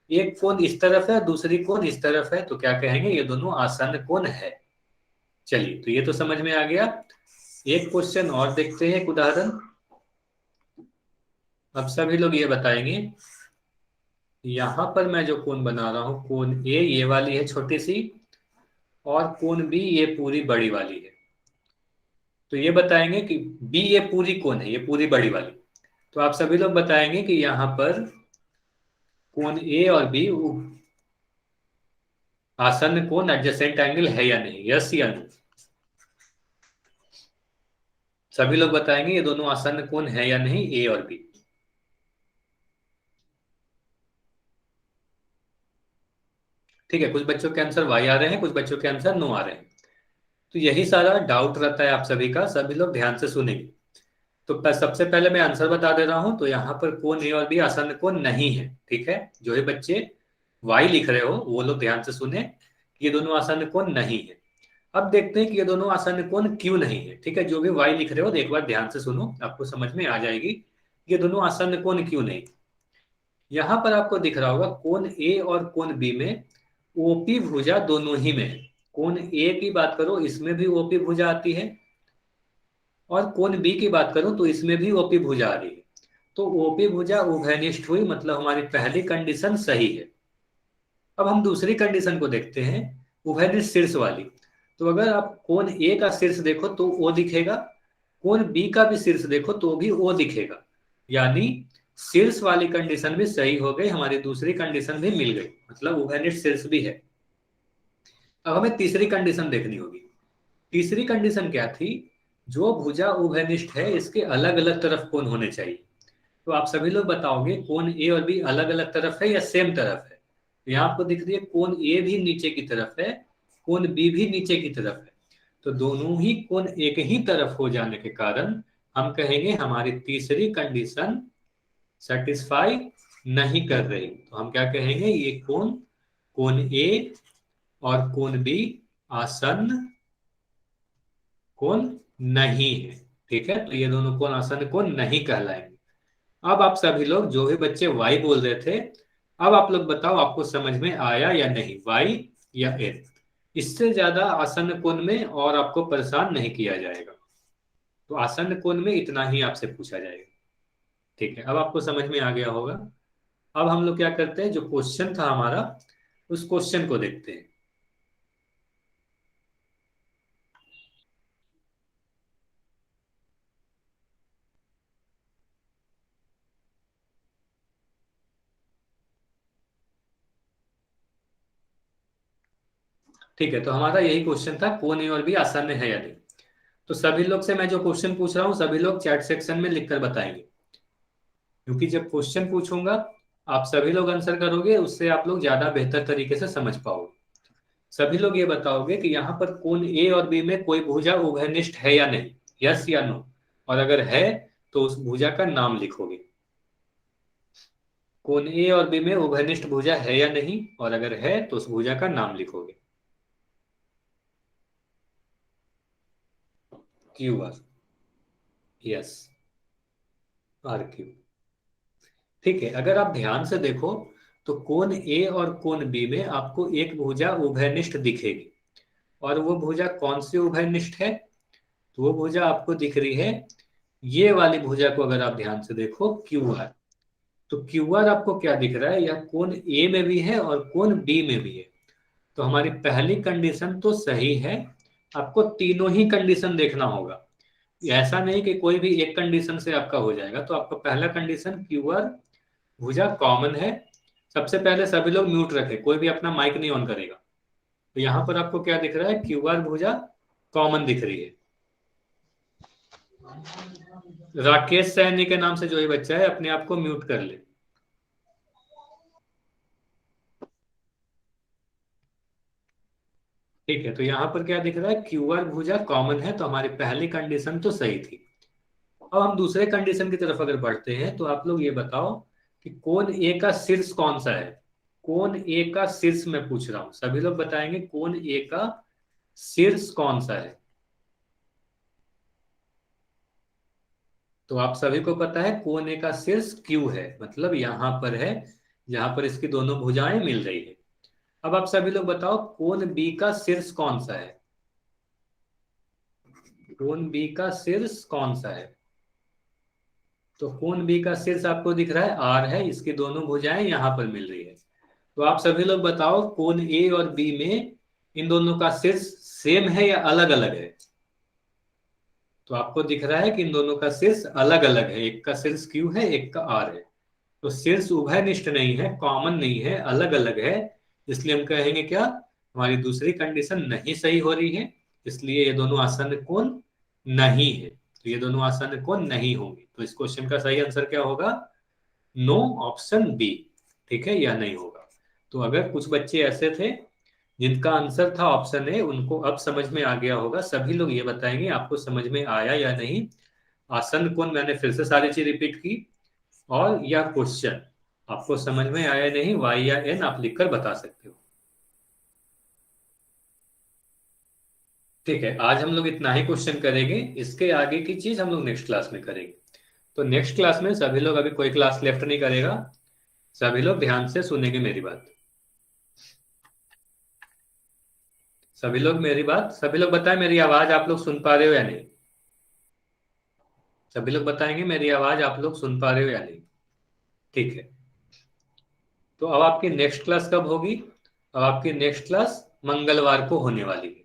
एक कोण इस तरफ है, दूसरी कोण इस तरफ है, तो क्या कहेंगे? ये दोनों आसन्न कोण है। चलिए, तो ये तो समझ में आ गया। एक क्वेश्चन और देखते हैं, एक उदाहरण। अब सभी लोग ये बताएंगे, यहां पर मैं जो कोण बना रहा हूं, कोण ए ये वाली है छोटी सी, और कोण बी ये पूरी बड़ी वाली है। तो ये बताएंगे कि बी ये पूरी कोण है, ये पूरी बड़ी वाली। तो आप सभी लोग बताएंगे कि यहां पर कोण ए और बी आसन्न कोण एडजेसेंट एंगल है या नहीं, यस या नो। सभी लोग बताएंगे ये दोनों आसन्न कोण है या नहीं, ए और बी। ठीक है, कुछ बच्चों के आंसर वाई आ रहे हैं, कुछ बच्चों के आंसर नो आ रहे हैं। तो यही सारा डाउट रहता है आप सभी का, सभी लोग ध्यान से सुनेंगे। तो सबसे पहले मैं आंसर बता दे रहा हूं, तो यहाँ पर कोण ए और बी आसन्न कोण नहीं है। ठीक है, जो ये बच्चे वाई लिख रहे हो वो लोग ध्यान से सुने, ये दोनों आसन्न कोण नहीं है। अब देखते हैं कि ये दोनों आसन्न कोण क्यों नहीं है। ठीक है, जो भी वाई लिख रहे हो एक बार ध्यान से सुनो, आपको समझ में आ जाएगी ये दोनों आसन्न कोण क्यों नहीं। यहां पर आपको दिख रहा होगा कोण ए और कोण बी में ओपी भुजा दोनों ही में है। कोण ए की बात करो, इसमें भी ओपी भुजा आती है, और कोण बी की बात करूं तो इसमें भी ओपी भुजा आ रही है। तो ओपी भुजा उभयनिष्ठ हुई, मतलब हमारी पहली कंडीशन सही है। अब हम दूसरी कंडीशन को देखते हैं, उभयनिष्ठ शीर्ष वाली। तो अगर आप कोण ए का शीर्ष देखो तो ओ दिखेगा, कोण बी का भी शीर्ष देखो तो भी ओ दिखेगा। यानी शीर्ष वाली कंडीशन भी सही हो गई, हमारी दूसरी कंडीशन भी मिल गई, मतलब उभयनिष्ठ शीर्ष भी है। अब हमें तीसरी कंडीशन देखनी होगी। तीसरी कंडीशन क्या थी? जो भुजा उभयनिष्ठ है इसके अलग अलग तरफ कोण होने चाहिए। तो आप सभी लोग बताओगे कोण ए और बी अलग अलग तरफ है या सेम तरफ है? तो यहाँ आपको दिख रही है कोण ए भी नीचे की तरफ है, कोण बी भी नीचे की तरफ है। तो दोनों ही कोण एक ही तरफ हो जाने के कारण हम कहेंगे हमारी तीसरी कंडीशन सेटिस्फाई नहीं कर रही। तो हम क्या कहेंगे? ये कोण, कोण ए और कोण बी आसन्न कोण नहीं है। ठीक है, तो ये दोनों कोण आसन्न कोण नहीं कहलाएंगे। अब आप सभी लोग जो भी बच्चे वाई बोल रहे थे, अब आप लोग बताओ आपको समझ में आया या नहीं, वाई या एन। इससे ज्यादा आसन्न कोण में और आपको परेशान नहीं किया जाएगा। तो आसन्न कोण में इतना ही आपसे पूछा जाएगा। ठीक है, अब आपको समझ में आ गया होगा। अब हम लोग क्या करते हैं, जो क्वेश्चन था हमारा उस क्वेश्चन को देखते हैं। ठीक है, तो हमारा यही क्वेश्चन था, कोण ए और बी आसन्न है या नहीं। तो सभी लोग से मैं जो क्वेश्चन पूछ रहा हूँ सभी लोग चैट सेक्शन में लिखकर बताएंगे, क्योंकि जब क्वेश्चन पूछूंगा आप सभी लोग आंसर करोगे, उससे आप लोग ज्यादा बेहतर तरीके से समझ पाओगे। सभी लोग ये बताओगे कि यहाँ पर कोण ए और बी में कोई भुजा उभयनिष्ठ है या नहीं, यस या नो। और अगर है तो उस भुजा का नाम लिखोगे। कोण ए और बी में उभयनिष्ठ भुजा है या नहीं, और अगर है तो उस भुजा का नाम लिखोगे। Q R, yes, R Q. ठीक है, अगर आप ध्यान से देखो तो कोण ए और कोण बी में आपको एक भुजा उभयनिष्ठ दिखेगी। और वो भुजा कौन सी उभयनिष्ठ है? तो वो भुजा आपको दिख रही है, ये वाली भुजा को अगर आप ध्यान से देखो क्यू आर, तो क्यू आर आपको क्या दिख रहा है, यह कोण ए में भी है और कोण बी में भी है। तो हमारी पहली कंडीशन तो सही है, आपको तीनों ही कंडीशन देखना होगा। ऐसा नहीं कि कोई भी एक कंडीशन से आपका हो जाएगा। तो आपका पहला कंडीशन क्यू आर भुजा कॉमन है। सबसे पहले सभी लोग म्यूट रखें, कोई भी अपना माइक नहीं ऑन करेगा। तो यहाँ पर आपको क्या दिख रहा है, क्यू आर भुजा कॉमन दिख रही है। राकेश सैनी के नाम से जो ये बच्चा है अपने आप को म्यूट कर ले। ठीक है, तो यहाँ पर क्या दिख रहा है, क्यू आर भुजा कॉमन है, तो हमारी पहली कंडीशन तो सही थी। अब हम दूसरे कंडीशन की तरफ अगर बढ़ते हैं, तो आप लोग ये बताओ कि कोण ए का शीर्ष कौन सा है। कोण ए का शीर्ष मैं पूछ रहा हूं, सभी लोग बताएंगे कोण ए का शीर्ष कौन सा है। तो आप सभी को पता है कोण ए का शीर्ष क्यू है, मतलब यहां पर है जहां पर इसकी दोनों भुजाएं मिल रही है। अब आप सभी लोग बताओ कोण बी का शीर्ष कौन सा है। कोण बी का शीर्ष कौन सा है। तो कोण बी का शीर्ष आपको दिख रहा है आर है, इसकी दोनों भुजाएं यहां पर मिल रही है। तो आप सभी लोग बताओ कोण ए और बी में इन दोनों का शीर्ष सेम है या अलग अलग है। तो आपको दिख रहा है कि इन दोनों का शीर्ष अलग अलग है, एक का शीर्ष क्यू है, एक का आर है। तो शीर्ष उभयनिष्ठ नहीं है, कॉमन नहीं है, अलग अलग है। इसलिए हम कहेंगे क्या, हमारी दूसरी कंडीशन नहीं सही हो रही है। इसलिए ये दोनों आसन्न कोण नहीं है, तो ये दोनों आसन्न कोण नहीं होंगे। तो इस क्वेश्चन का सही आंसर क्या होगा, नो, ऑप्शन बी। ठीक है, यह नहीं होगा। तो अगर कुछ बच्चे ऐसे थे जिनका आंसर था ऑप्शन ए, उनको अब समझ में आ गया होगा। सभी लोग ये बताएंगे आपको समझ में आया या नहीं। आसन्न कोण मैंने फिर से सारी चीज रिपीट की, और यह क्वेश्चन आपको समझ में आया नहीं, वाई या एन आप लिखकर बता सकते हो। ठीक है, आज हम लोग इतना ही क्वेश्चन करेंगे, इसके आगे की चीज हम लोग नेक्स्ट क्लास में करेंगे। तो नेक्स्ट क्लास में सभी लोग, अभी कोई क्लास लेफ्ट नहीं करेगा, सभी लोग ध्यान से सुनेंगे मेरी बात। सभी लोग मेरी बात, सभी लोग बताएं मेरी आवाज आप लोग सुन पा रहे हो या नहीं। सभी लोग बताएंगे मेरी आवाज आप लोग सुन पा रहे हो या नहीं। ठीक है, तो अब आपकी नेक्स्ट क्लास कब होगी। अब आपकी नेक्स्ट क्लास मंगलवार को होने वाली है।